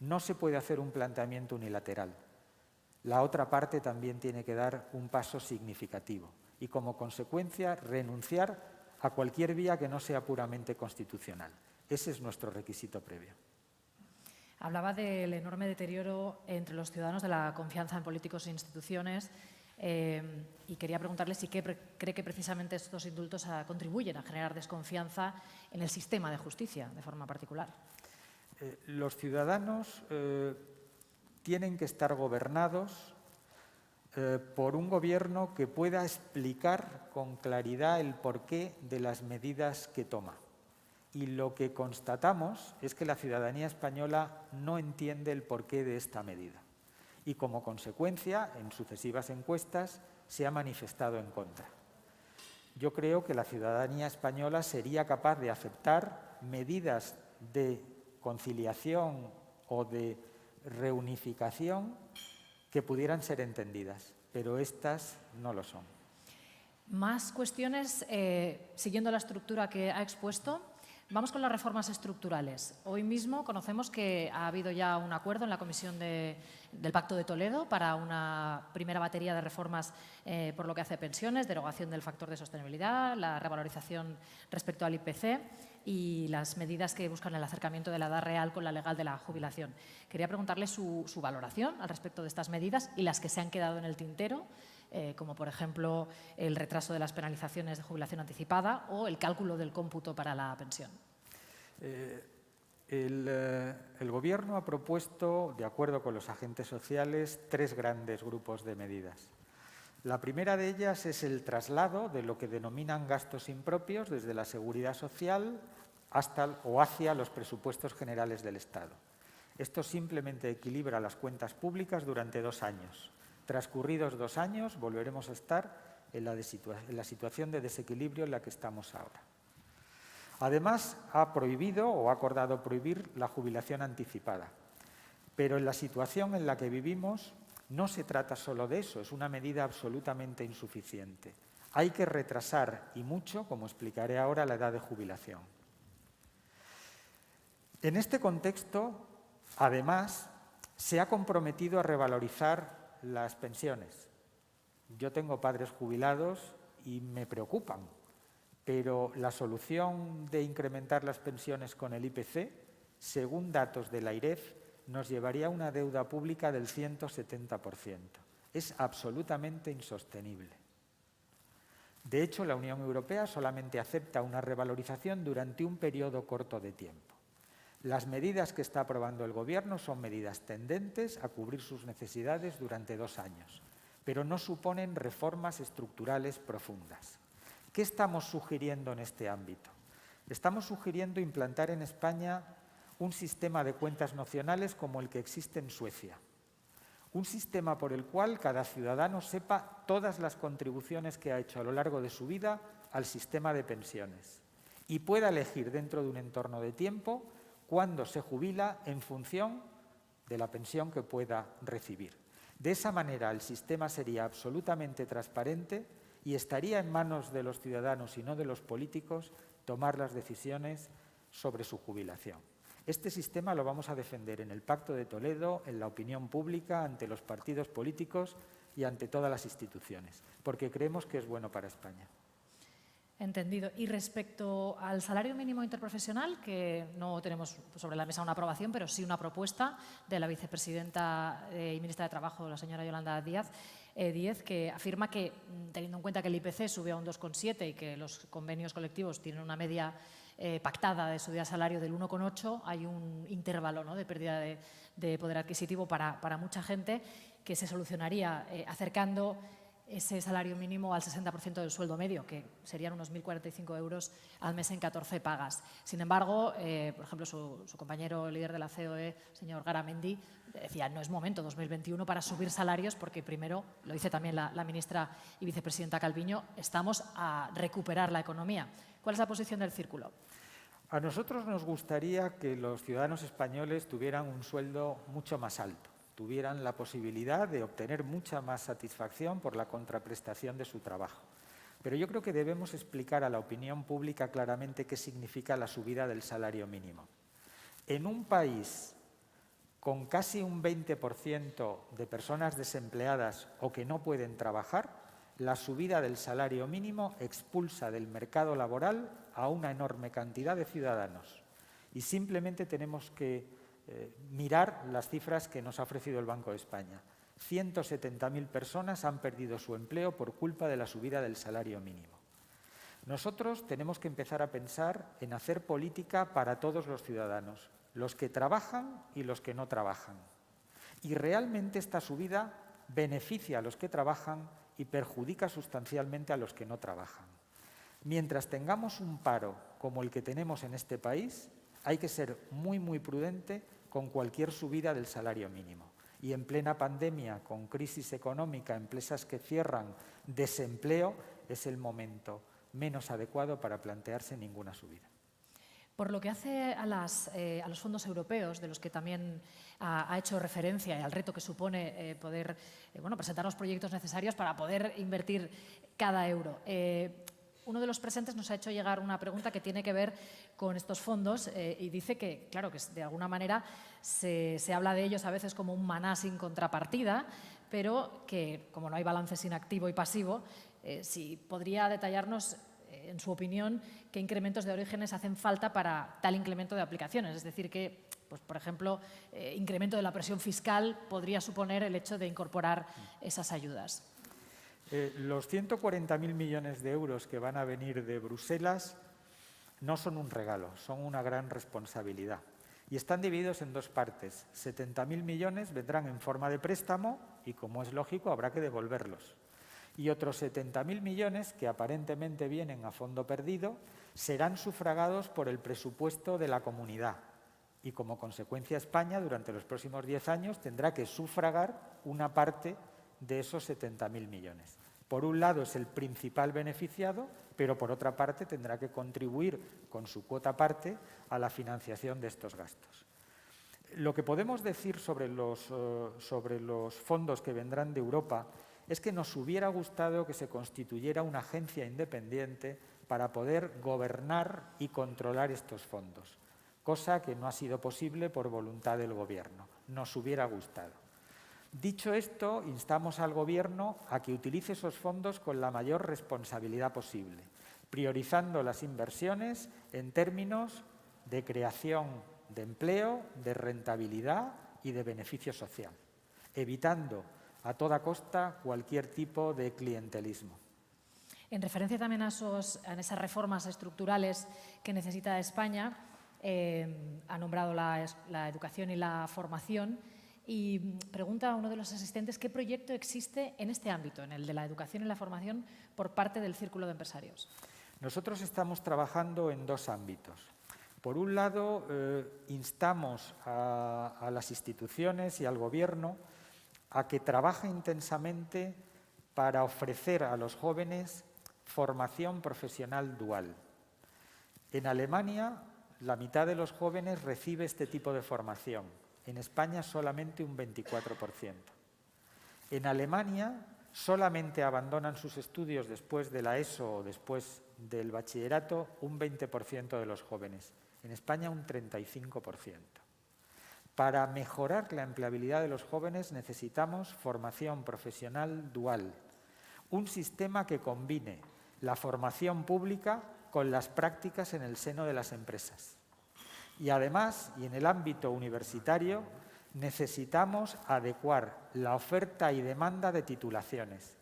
No se puede hacer un planteamiento unilateral. La otra parte también tiene que dar un paso significativo y, como consecuencia, renunciar a cualquier vía que no sea puramente constitucional. Ese es nuestro requisito previo. Hablaba del enorme deterioro entre los ciudadanos de la confianza en políticos e instituciones y quería preguntarle si cree que precisamente estos indultos contribuyen a generar desconfianza en el sistema de justicia de forma particular. Los ciudadanos tienen que estar gobernados por un gobierno que pueda explicar con claridad el porqué de las medidas que toma. Y lo que constatamos es que la ciudadanía española no entiende el porqué de esta medida. Y como consecuencia, en sucesivas encuestas, se ha manifestado en contra. Yo creo que la ciudadanía española sería capaz de aceptar medidas de conciliación o de reunificación que pudieran ser entendidas, pero estas no lo son. Más cuestiones, siguiendo la estructura que ha expuesto. Vamos con las reformas estructurales. Hoy mismo conocemos que ha habido ya un acuerdo en la Comisión del Pacto de Toledo para una primera batería de reformas por lo que hace a pensiones, derogación del factor de sostenibilidad, la revalorización respecto al IPC y las medidas que buscan el acercamiento de la edad real con la legal de la jubilación. Quería preguntarle su valoración al respecto de estas medidas y las que se han quedado en el tintero, como por ejemplo el retraso de las penalizaciones de jubilación anticipada o el cálculo del cómputo para la pensión. El Gobierno ha propuesto, de acuerdo con los agentes sociales, 3 grandes grupos de medidas. La primera de ellas es el traslado de lo que denominan gastos impropios desde la Seguridad Social hasta o hacia los presupuestos generales del Estado. Esto simplemente equilibra las cuentas públicas durante 2 años. Transcurridos 2 años, volveremos a estar en la situación de desequilibrio en la que estamos ahora. Además, ha prohibido o ha acordado prohibir la jubilación anticipada. Pero en la situación en la que vivimos no se trata solo de eso, es una medida absolutamente insuficiente. Hay que retrasar, y mucho, como explicaré ahora, la edad de jubilación. En este contexto, además, se ha comprometido a revalorizar las pensiones. Yo tengo padres jubilados y me preocupan, pero la solución de incrementar las pensiones con el IPC, según datos de la AIREF, nos llevaría a una deuda pública del 170%. Es absolutamente insostenible. De hecho, la Unión Europea solamente acepta una revalorización durante un periodo corto de tiempo. Las medidas que está aprobando el Gobierno son medidas tendentes a cubrir sus necesidades durante 2 años, pero no suponen reformas estructurales profundas. ¿Qué estamos sugiriendo en este ámbito? Estamos sugiriendo implantar en España un sistema de cuentas nacionales como el que existe en Suecia. Un sistema por el cual cada ciudadano sepa todas las contribuciones que ha hecho a lo largo de su vida al sistema de pensiones y pueda elegir dentro de un entorno de tiempo cuándo se jubila en función de la pensión que pueda recibir. De esa manera el sistema sería absolutamente transparente y estaría en manos de los ciudadanos y no de los políticos tomar las decisiones sobre su jubilación. Este sistema lo vamos a defender en el Pacto de Toledo, en la opinión pública, ante los partidos políticos y ante todas las instituciones, porque creemos que es bueno para España. Entendido. Y respecto al salario mínimo interprofesional, que no tenemos sobre la mesa una aprobación, pero sí una propuesta de la vicepresidenta y ministra de Trabajo, la señora Yolanda Díaz, que afirma que, teniendo en cuenta que el IPC sube a un 2,7 y que los convenios colectivos tienen una media pactada de subida de salario del 1,8, hay un intervalo, ¿no?, de pérdida de poder adquisitivo para mucha gente, que se solucionaría acercando ese salario mínimo al 60% del sueldo medio, que serían unos 1.045 euros al mes en 14 pagas. Sin embargo, por ejemplo, su compañero líder de la COE, señor Garamendi, decía no es momento 2021 para subir salarios porque primero, lo dice también la ministra y vicepresidenta Calviño, estamos a recuperar la economía. ¿Cuál es la posición del Círculo? A nosotros nos gustaría que los ciudadanos españoles tuvieran un sueldo mucho más alto, tuvieran la posibilidad de obtener mucha más satisfacción por la contraprestación de su trabajo. Pero yo creo que debemos explicar a la opinión pública claramente qué significa la subida del salario mínimo. En un país con casi un 20% de personas desempleadas o que no pueden trabajar, la subida del salario mínimo expulsa del mercado laboral a una enorme cantidad de ciudadanos. Y simplemente tenemos que mirar las cifras que nos ha ofrecido el Banco de España. 170.000 personas han perdido su empleo por culpa de la subida del salario mínimo. Nosotros tenemos que empezar a pensar en hacer política para todos los ciudadanos, los que trabajan y los que no trabajan. Y realmente esta subida beneficia a los que trabajan y perjudica sustancialmente a los que no trabajan. Mientras tengamos un paro como el que tenemos en este país, hay que ser muy, muy prudente con cualquier subida del salario mínimo. Y en plena pandemia, con crisis económica, empresas que cierran, desempleo, es el momento menos adecuado para plantearse ninguna subida. Por lo que hace a los fondos europeos, de los que también ha hecho referencia y al reto que supone poder presentar los proyectos necesarios para poder invertir cada euro. Uno de los presentes nos ha hecho llegar una pregunta que tiene que ver con estos fondos y dice que, claro, que de alguna manera se habla de ellos a veces como un maná sin contrapartida, pero que, como no hay balance sin activo y pasivo, si podría detallarnos, en su opinión, qué incrementos de orígenes hacen falta para tal incremento de aplicaciones. Es decir, que, pues, por ejemplo, incremento de la presión fiscal podría suponer el hecho de incorporar esas ayudas. Los 140.000 millones de euros que van a venir de Bruselas no son un regalo, son una gran responsabilidad. Y están divididos en dos partes. 70.000 millones vendrán en forma de préstamo y, como es lógico, habrá que devolverlos. Y otros 70.000 millones, que aparentemente vienen a fondo perdido, serán sufragados por el presupuesto de la comunidad. Y, como consecuencia, España, durante los próximos 10 años, tendrá que sufragar una parte de esos 70.000 millones. Por un lado, es el principal beneficiado, pero por otra parte tendrá que contribuir con su cuota parte a la financiación de estos gastos. Lo que podemos decir sobre los fondos que vendrán de Europa es que nos hubiera gustado que se constituyera una agencia independiente para poder gobernar y controlar estos fondos, cosa que no ha sido posible por voluntad del Gobierno. Nos hubiera gustado. Dicho esto, instamos al Gobierno a que utilice esos fondos con la mayor responsabilidad posible, priorizando las inversiones en términos de creación de empleo, de rentabilidad y de beneficio social, evitando a toda costa cualquier tipo de clientelismo. En referencia también a esas reformas estructurales que necesita España, ha nombrado la educación y la formación. Y pregunta a uno de los asistentes qué proyecto existe en este ámbito, en el de la educación y la formación, por parte del Círculo de Empresarios. Nosotros estamos trabajando en dos ámbitos. Por un lado, instamos a las instituciones y al Gobierno a que trabaje intensamente para ofrecer a los jóvenes formación profesional dual. En Alemania, la mitad de los jóvenes recibe este tipo de formación. En España solamente un 24%. En Alemania solamente abandonan sus estudios después de la ESO o después del bachillerato un 20% de los jóvenes. En España un 35%. Para mejorar la empleabilidad de los jóvenes necesitamos formación profesional dual, un sistema que combine la formación pública con las prácticas en el seno de las empresas. Y además, y en el ámbito universitario, necesitamos adecuar la oferta y demanda de titulaciones.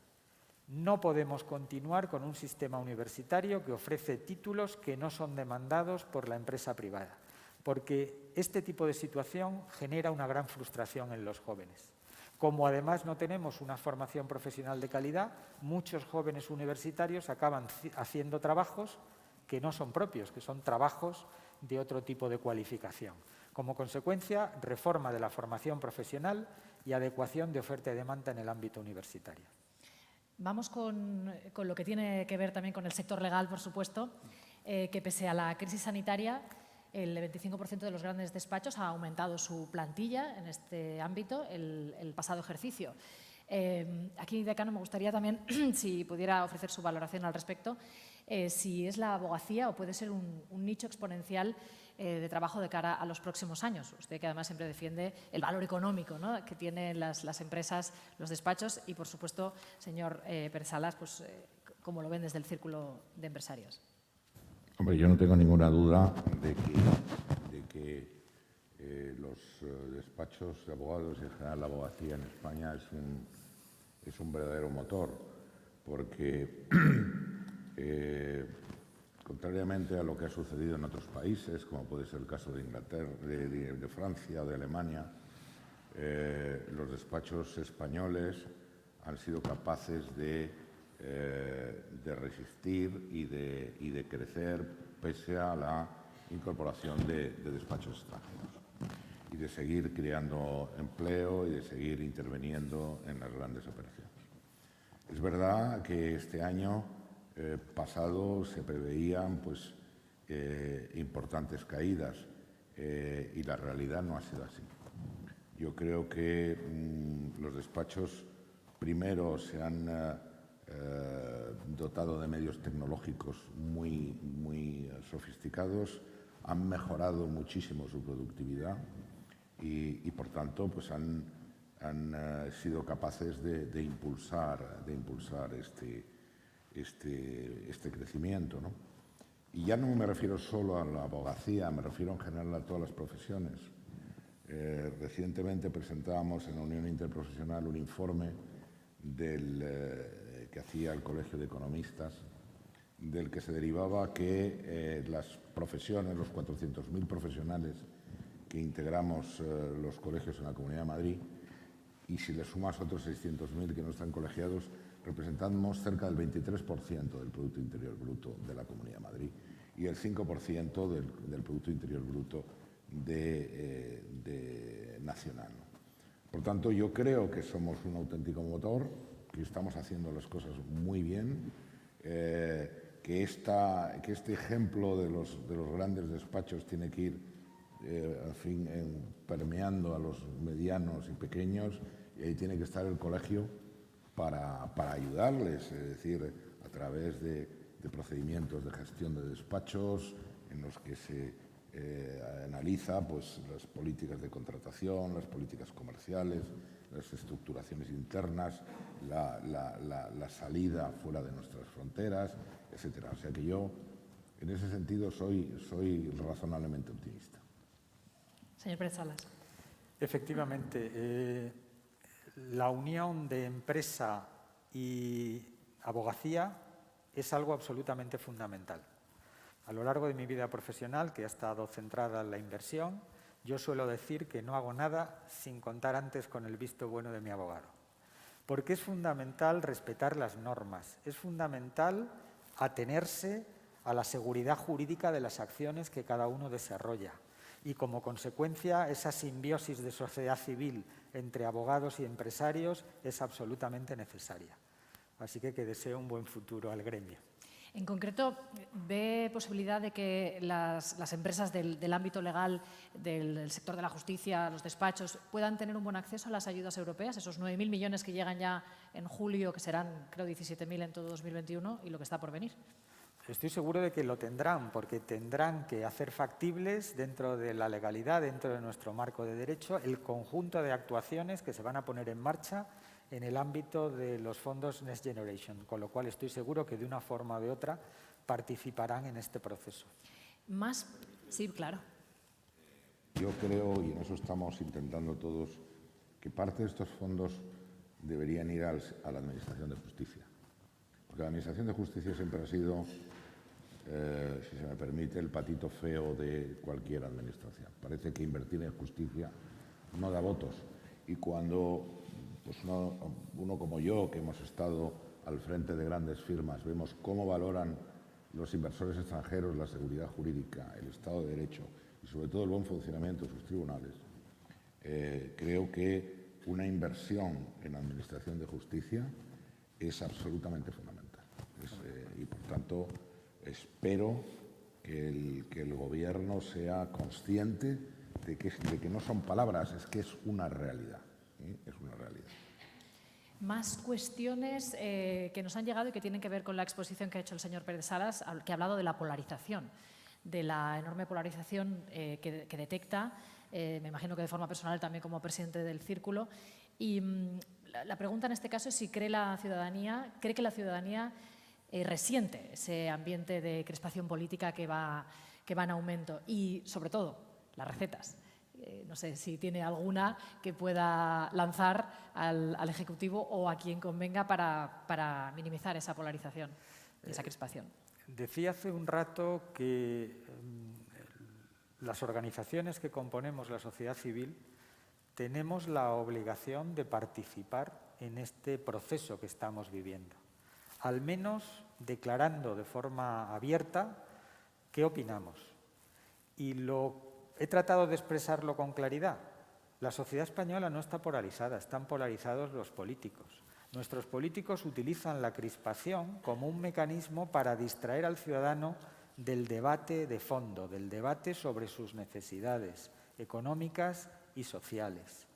No podemos continuar con un sistema universitario que ofrece títulos que no son demandados por la empresa privada, porque este tipo de situación genera una gran frustración en los jóvenes. Como además no tenemos una formación profesional de calidad, muchos jóvenes universitarios acaban haciendo trabajos que no son propios, que son trabajos de otro tipo de cualificación. Como consecuencia, reforma de la formación profesional y adecuación de oferta y demanda en el ámbito universitario. Vamos con lo que tiene que ver también con el sector legal, por supuesto, que pese a la crisis sanitaria, el 25% de los grandes despachos ha aumentado su plantilla en este ámbito el pasado ejercicio. Aquí, decano, me gustaría también, si pudiera ofrecer su valoración al respecto, si es la abogacía o puede ser un nicho exponencial de trabajo de cara a los próximos años. Usted, que además siempre defiende el valor económico, ¿no?, que tienen las empresas, los despachos y, por supuesto, señor Pérez Salas, pues, ¿cómo lo ven desde el Círculo de Empresarios? Hombre, yo no tengo ninguna duda de que los despachos de abogados y en general la abogacía en España es un verdadero motor, porque contrariamente a lo que ha sucedido en otros países, como puede ser el caso de Inglaterra, de Francia o de Alemania, los despachos españoles han sido capaces de resistir y de crecer pese a la incorporación de despachos extranjeros y de seguir creando empleo y de seguir interviniendo en las grandes operaciones. Es verdad que este año pasado se preveían importantes caídas y la realidad no ha sido así. Yo creo que los despachos primero se han dotado de medios tecnológicos muy sofisticados, han mejorado muchísimo su productividad y por tanto, pues han sido capaces de impulsar este crecimiento, ¿no? Y ya no me refiero solo a la abogacía, me refiero en general a todas las profesiones. Recientemente presentábamos en la Unión Interprofesional un informe que hacía el Colegio de Economistas, del que se derivaba que las profesiones, los 400.000 profesionales que integramos los colegios en la Comunidad de Madrid, y si le sumas otros 600.000 que no están colegiados, representamos cerca del 23% del Producto Interior Bruto de la Comunidad de Madrid y el 5% del Producto Interior Bruto nacional. Por tanto, yo creo que somos un auténtico motor, que estamos haciendo las cosas muy bien, que este ejemplo de los grandes despachos tiene que ir permeando a los medianos y pequeños, y ahí tiene que estar el colegio para ayudarles, es decir, a través de procedimientos de gestión de despachos en los que se analiza pues, las políticas de contratación, las políticas comerciales, las estructuraciones internas, la salida fuera de nuestras fronteras, etc. O sea que yo, en ese sentido, soy razonablemente optimista. Señor Pérez Salas. Efectivamente, la unión de empresa y abogacía es algo absolutamente fundamental. A lo largo de mi vida profesional, que ha estado centrada en la inversión, yo suelo decir que no hago nada sin contar antes con el visto bueno de mi abogado. Porque es fundamental respetar las normas, es fundamental atenerse a la seguridad jurídica de las acciones que cada uno desarrolla. Y como consecuencia, esa simbiosis de sociedad civil entre abogados y empresarios es absolutamente necesaria. Así que deseo un buen futuro al gremio. En concreto, ¿ve posibilidad de que las empresas del ámbito legal, del sector de la justicia, los despachos, puedan tener un buen acceso a las ayudas europeas? Esos 9.000 millones que llegan ya en julio, que serán, creo, 17.000 en todo 2021 y lo que está por venir. Estoy seguro de que lo tendrán, porque tendrán que hacer factibles dentro de la legalidad, dentro de nuestro marco de derecho, el conjunto de actuaciones que se van a poner en marcha en el ámbito de los fondos Next Generation, con lo cual estoy seguro que de una forma o de otra participarán en este proceso. Sí, claro. Yo creo, y en eso estamos intentando todos, que parte de estos fondos deberían ir a la Administración de Justicia. Porque la Administración de Justicia siempre ha sido, si se me permite, el patito feo de cualquier administración. Parece que invertir en justicia no da votos. Y cuando pues uno como yo, que hemos estado al frente de grandes firmas, vemos cómo valoran los inversores extranjeros la seguridad jurídica, el Estado de Derecho y sobre todo el buen funcionamiento de sus tribunales, creo que una inversión en la Administración de Justicia es absolutamente fundamental. Y por tanto, espero que el Gobierno sea consciente de que no son palabras, es que es una realidad. Es una realidad. Más cuestiones que nos han llegado y que tienen que ver con la exposición que ha hecho el señor Pérez Salas, que ha hablado de la polarización, de la enorme polarización que detecta, me imagino que de forma personal también como presidente del Círculo. Y la pregunta en este caso es si cree que la ciudadanía resiente ese ambiente de crispación política que va en aumento y, sobre todo, las recetas. No sé si tiene alguna que pueda lanzar al Ejecutivo o a quien convenga para minimizar esa polarización y esa crispación. Decía hace un rato que las organizaciones que componemos la sociedad civil tenemos la obligación de participar en este proceso que estamos viviendo, al menos declarando de forma abierta qué opinamos. Y he tratado de expresarlo con claridad. La sociedad española no está polarizada, están polarizados los políticos. Nuestros políticos utilizan la crispación como un mecanismo para distraer al ciudadano del debate de fondo, del debate sobre sus necesidades económicas y sociales.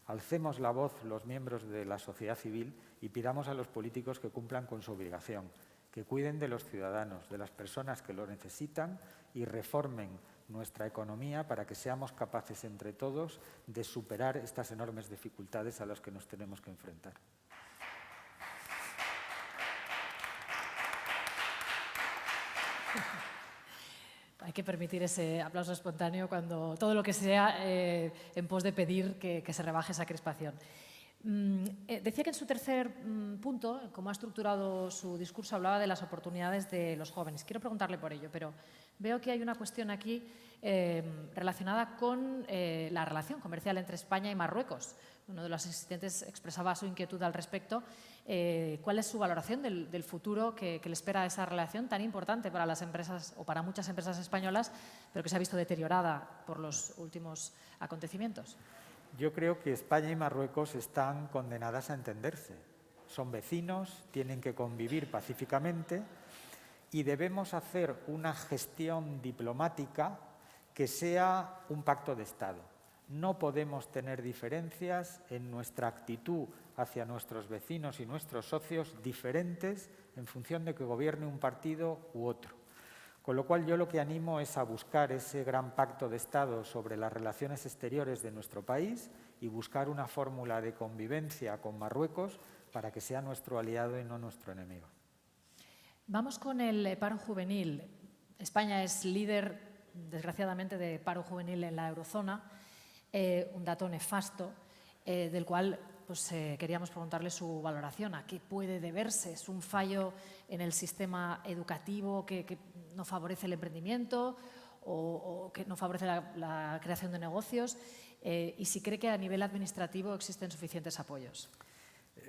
Alcemos la voz los miembros de la sociedad civil y pidamos a los políticos que cumplan con su obligación, que cuiden de los ciudadanos, de las personas que lo necesitan y reformen nuestra economía para que seamos capaces entre todos de superar estas enormes dificultades a las que nos tenemos que enfrentar. Hay que permitir ese aplauso espontáneo cuando todo lo que sea en pos de pedir que se rebaje esa crispación. Decía que en su tercer punto, como ha estructurado su discurso, hablaba de las oportunidades de los jóvenes. Quiero preguntarle por ello, pero veo que hay una cuestión aquí relacionada con la relación comercial entre España y Marruecos. Uno de los asistentes expresaba su inquietud al respecto. ¿Cuál es su valoración del futuro que le espera a esa relación tan importante para las empresas o para muchas empresas españolas, pero que se ha visto deteriorada por los últimos acontecimientos? Yo creo que España y Marruecos están condenadas a entenderse. Son vecinos, tienen que convivir pacíficamente y debemos hacer una gestión diplomática que sea un pacto de Estado. No podemos tener diferencias en nuestra actitud hacia nuestros vecinos y nuestros socios diferentes en función de que gobierne un partido u otro. Con lo cual yo lo que animo es a buscar ese gran pacto de Estado sobre las relaciones exteriores de nuestro país y buscar una fórmula de convivencia con Marruecos para que sea nuestro aliado y no nuestro enemigo. Vamos con el paro juvenil. España es líder, desgraciadamente, de paro juvenil en la eurozona, un dato nefasto del cual pues, queríamos preguntarle su valoración. ¿A qué puede deberse? ¿Es un fallo en el sistema educativo que no favorece el emprendimiento o que no favorece la creación de negocios? Y si cree que a nivel administrativo existen suficientes apoyos.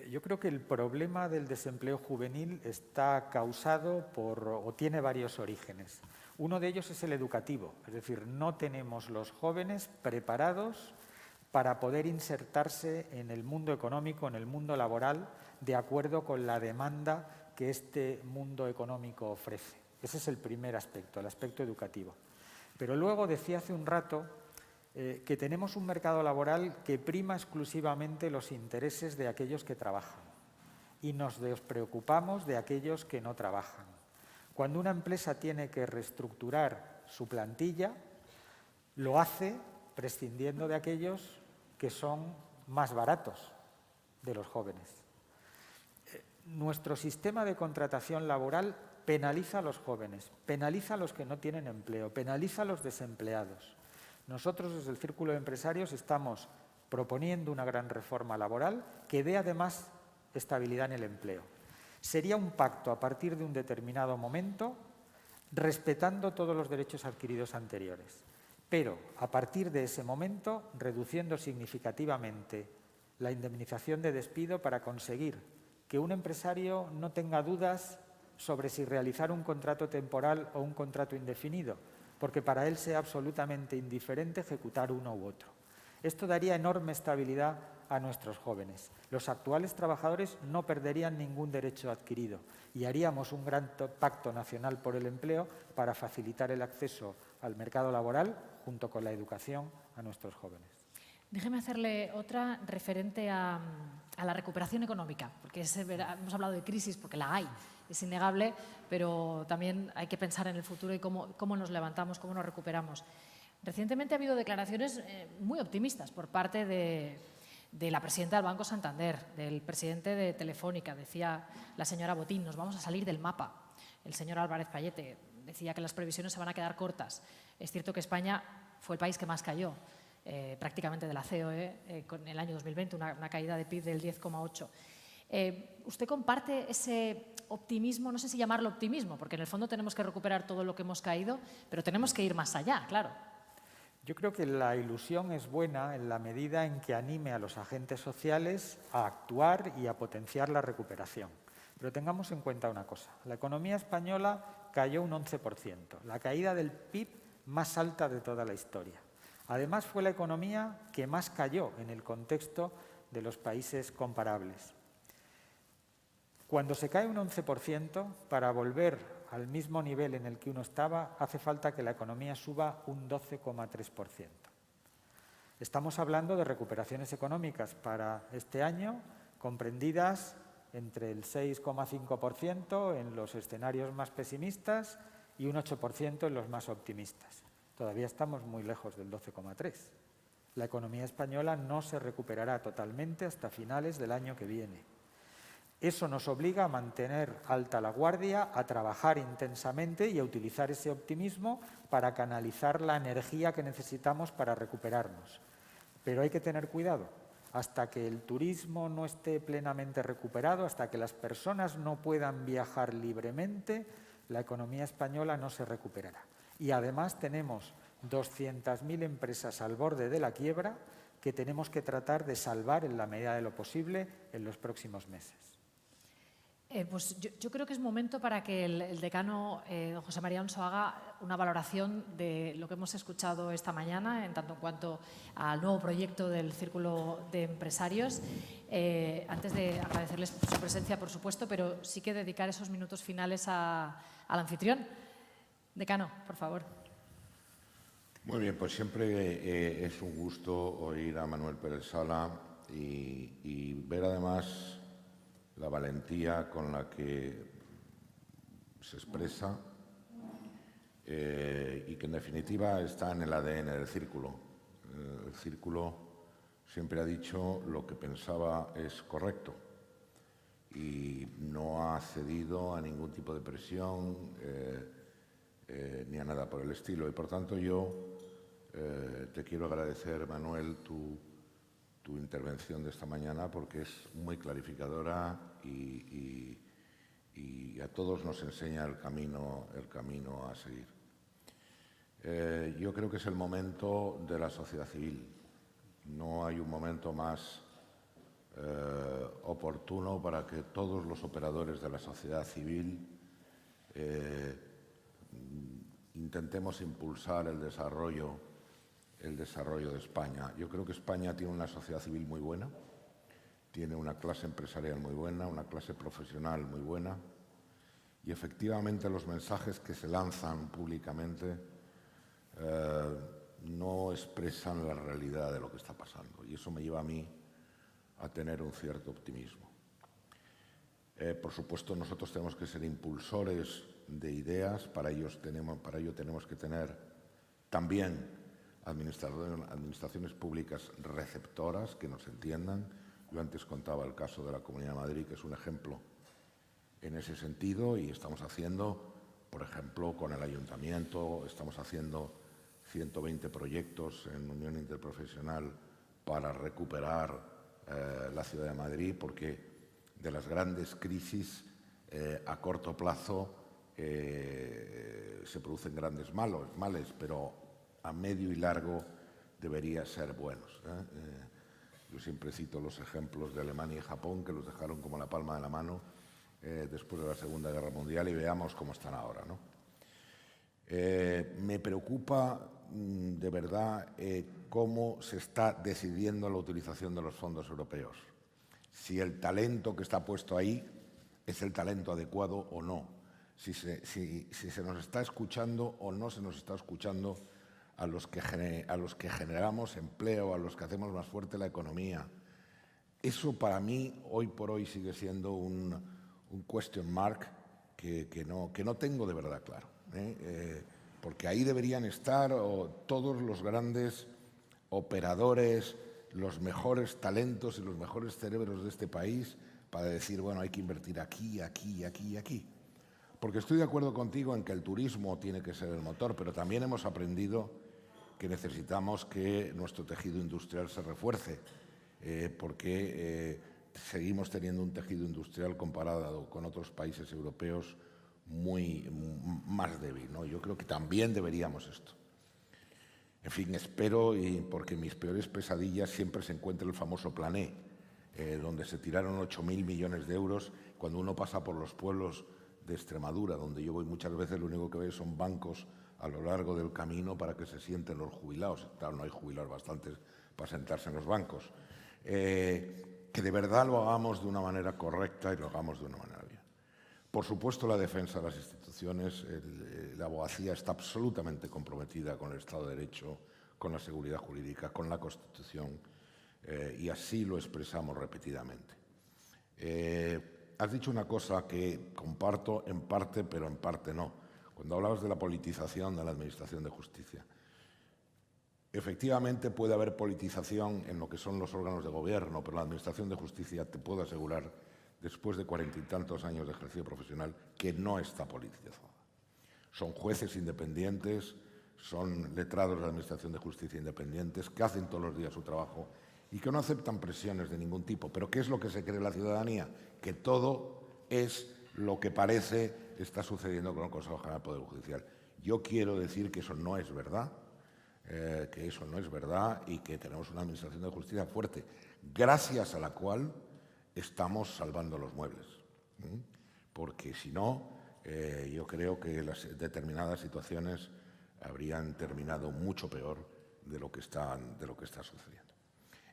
Yo creo que el problema del desempleo juvenil está causado o tiene varios orígenes. Uno de ellos es el educativo, es decir, no tenemos los jóvenes preparados para poder insertarse en el mundo económico, en el mundo laboral, de acuerdo con la demanda que este mundo económico ofrece. Ese es el primer aspecto, el aspecto educativo. Pero luego decía hace un rato que tenemos un mercado laboral que prima exclusivamente los intereses de aquellos que trabajan y nos despreocupamos de aquellos que no trabajan. Cuando una empresa tiene que reestructurar su plantilla, lo hace prescindiendo de aquellos que son más baratos de los jóvenes. Nuestro sistema de contratación laboral penaliza a los jóvenes, penaliza a los que no tienen empleo, penaliza a los desempleados. Nosotros, desde el Círculo de Empresarios, estamos proponiendo una gran reforma laboral que dé, además, estabilidad en el empleo. Sería un pacto a partir de un determinado momento, respetando todos los derechos adquiridos anteriores, pero a partir de ese momento, reduciendo significativamente la indemnización de despido para conseguir que un empresario no tenga dudas sobre si realizar un contrato temporal o un contrato indefinido, porque para él sea absolutamente indiferente ejecutar uno u otro. Esto daría enorme estabilidad a nuestros jóvenes. Los actuales trabajadores no perderían ningún derecho adquirido y haríamos un gran pacto nacional por el empleo para facilitar el acceso al mercado laboral junto con la educación a nuestros jóvenes. Déjeme hacerle otra referente a la recuperación económica, porque hemos hablado de crisis porque la hay, es innegable, pero también hay que pensar en el futuro y cómo nos levantamos, cómo nos recuperamos. Recientemente ha habido declaraciones muy optimistas por parte de la presidenta del Banco Santander, del presidente de Telefónica. Decía la señora Botín, nos vamos a salir del mapa. El señor Álvarez Pallete decía que las previsiones se van a quedar cortas. Es cierto que España fue el país que más cayó, prácticamente de la COE, con el año 2020, una caída de PIB del 10,8%. ¿Usted comparte ese optimismo? No sé si llamarlo optimismo, porque en el fondo tenemos que recuperar todo lo que hemos caído, pero tenemos que ir más allá, claro. Yo creo que la ilusión es buena en la medida en que anime a los agentes sociales a actuar y a potenciar la recuperación. Pero tengamos en cuenta una cosa, la economía española cayó un 11%, la caída del PIB más alta de toda la historia. Además, fue la economía que más cayó en el contexto de los países comparables. Cuando se cae un 11%, para volver al mismo nivel en el que uno estaba, hace falta que la economía suba un 12,3%. Estamos hablando de recuperaciones económicas para este año comprendidas entre el 6,5% en los escenarios más pesimistas y un 8% en los más optimistas. Todavía estamos muy lejos del 12,3%. La economía española no se recuperará totalmente hasta finales del año que viene. Eso nos obliga a mantener alta la guardia, a trabajar intensamente y a utilizar ese optimismo para canalizar la energía que necesitamos para recuperarnos. Pero hay que tener cuidado. Hasta que el turismo no esté plenamente recuperado, hasta que las personas no puedan viajar libremente, la economía española no se recuperará. Y además tenemos 200.000 empresas al borde de la quiebra que tenemos que tratar de salvar en la medida de lo posible en los próximos meses. Pues yo creo que es momento para que el decano don José María Onso haga una valoración de lo que hemos escuchado esta mañana en tanto en cuanto al nuevo proyecto del Círculo de Empresarios. Antes de agradecerles su presencia, por supuesto, pero sí que dedicar esos minutos finales al anfitrión. Decano, por favor. Muy bien, pues siempre es un gusto oír a Manuel Pérez Sala y ver además la valentía con la que se expresa y que en definitiva está en el ADN del Círculo. El Círculo siempre ha dicho lo que pensaba es correcto y no ha cedido a ningún tipo de presión ni a nada por el estilo. Y por tanto yo te quiero agradecer, Manuel, tu intervención de esta mañana porque es muy clarificadora y a todos nos enseña el camino a seguir. Yo creo que es el momento de la sociedad civil. No hay un momento más oportuno para que todos los operadores de la sociedad civil intentemos impulsar el desarrollo de España. Yo creo que España tiene una sociedad civil muy buena, tiene una clase empresarial muy buena, una clase profesional muy buena y efectivamente los mensajes que se lanzan públicamente no expresan la realidad de lo que está pasando y eso me lleva a mí a tener un cierto optimismo. Por supuesto, nosotros tenemos que ser impulsores de ideas, para ello tenemos que tener también administraciones públicas receptoras que nos entiendan. Yo antes contaba el caso de la Comunidad de Madrid, que es un ejemplo en ese sentido, y estamos haciendo, por ejemplo, con el Ayuntamiento, estamos haciendo 120 proyectos en unión interprofesional para recuperar la Ciudad de Madrid, porque de las grandes crisis a corto plazo se producen grandes males, pero a medio y largo debería ser buenos. Yo siempre cito los ejemplos de Alemania y Japón, que los dejaron como la palma de la mano después de la Segunda Guerra Mundial y veamos cómo están ahora, ¿no? Me preocupa de verdad cómo se está decidiendo la utilización de los fondos europeos. Si el talento que está puesto ahí es el talento adecuado o no. Si se nos está escuchando o no se nos está escuchando a los que generamos empleo, a los que hacemos más fuerte la economía. Eso para mí, hoy por hoy, sigue siendo un question mark que no tengo de verdad claro. Porque ahí deberían estar todos los grandes operadores, los mejores talentos y los mejores cerebros de este país para decir, bueno, hay que invertir aquí, aquí, aquí y aquí. Porque estoy de acuerdo contigo en que el turismo tiene que ser el motor, pero también hemos aprendido que necesitamos que nuestro tejido industrial se refuerce, porque seguimos teniendo un tejido industrial comparado con otros países europeos más débil, ¿no? Yo creo que también deberíamos esto. En fin, espero, y porque en mis peores pesadillas siempre se encuentra el famoso Plan E, donde se tiraron 8.000 millones de euros. Cuando uno pasa por los pueblos de Extremadura, donde yo voy muchas veces, lo único que veo son bancos a lo largo del camino para que se sienten los jubilados. Claro, no hay jubilados bastantes para sentarse en los bancos. Que de verdad lo hagamos de una manera correcta y lo hagamos de una manera bien. Por supuesto, la defensa de las instituciones, la abogacía está absolutamente comprometida con el Estado de Derecho, con la seguridad jurídica, con la Constitución, y así lo expresamos repetidamente. Has dicho una cosa que comparto en parte, pero en parte no. Cuando hablabas de la politización de la Administración de Justicia. Efectivamente puede haber politización en lo que son los órganos de gobierno, pero la Administración de Justicia, te puedo asegurar, después de 40 y tantos años de ejercicio profesional, que no está politizada. Son jueces independientes, son letrados de la Administración de Justicia independientes, que hacen todos los días su trabajo y que no aceptan presiones de ningún tipo. ¿Pero qué es lo que se cree la ciudadanía? Que todo es lo que parece está sucediendo con el Consejo General del Poder Judicial. Yo quiero decir que eso no es verdad, y que tenemos una Administración de Justicia fuerte, gracias a la cual estamos salvando los muebles. Porque si no, yo creo que las determinadas situaciones habrían terminado mucho peor de lo que está sucediendo.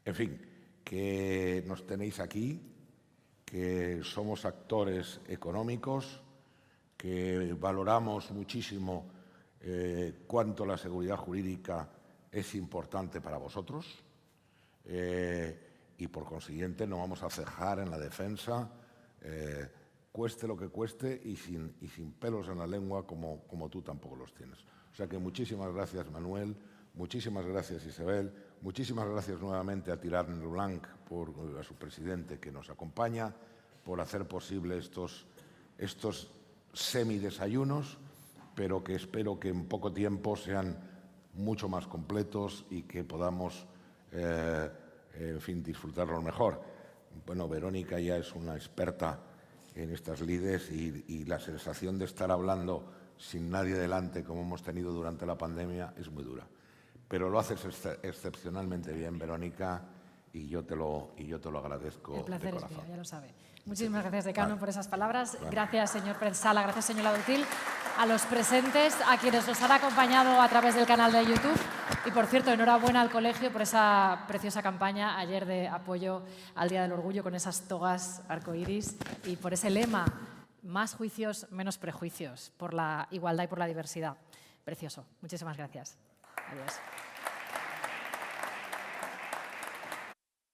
En fin, que nos tenéis aquí, que somos actores económicos, que valoramos muchísimo cuánto la seguridad jurídica es importante para vosotros, y por consiguiente no vamos a cejar en la defensa, cueste lo que cueste y sin pelos en la lengua como tú tampoco los tienes. O sea que muchísimas gracias, Manuel, muchísimas gracias, Isabel, muchísimas gracias nuevamente a Tirant lo Blanc, a su presidente que nos acompaña, por hacer posible estos semidesayunos, pero que espero que en poco tiempo sean mucho más completos y que podamos, en fin, disfrutarlos mejor. Bueno, Verónica ya es una experta en estas lides y la sensación de estar hablando sin nadie delante, como hemos tenido durante la pandemia, es muy dura. Pero lo haces excepcionalmente bien, Verónica, y yo te lo agradezco. El placer de es corazón. mío, ya lo sabe. Muchísimas gracias, decano, por esas palabras. Vale. Gracias, señor Pérez Sala, gracias, señor Ladutil, a los presentes, a quienes nos han acompañado a través del canal de YouTube. Y, por cierto, enhorabuena al colegio por esa preciosa campaña ayer de apoyo al Día del Orgullo con esas togas arcoíris y por ese lema, más juicios, menos prejuicios, por la igualdad y por la diversidad. Precioso. Muchísimas gracias. Adiós.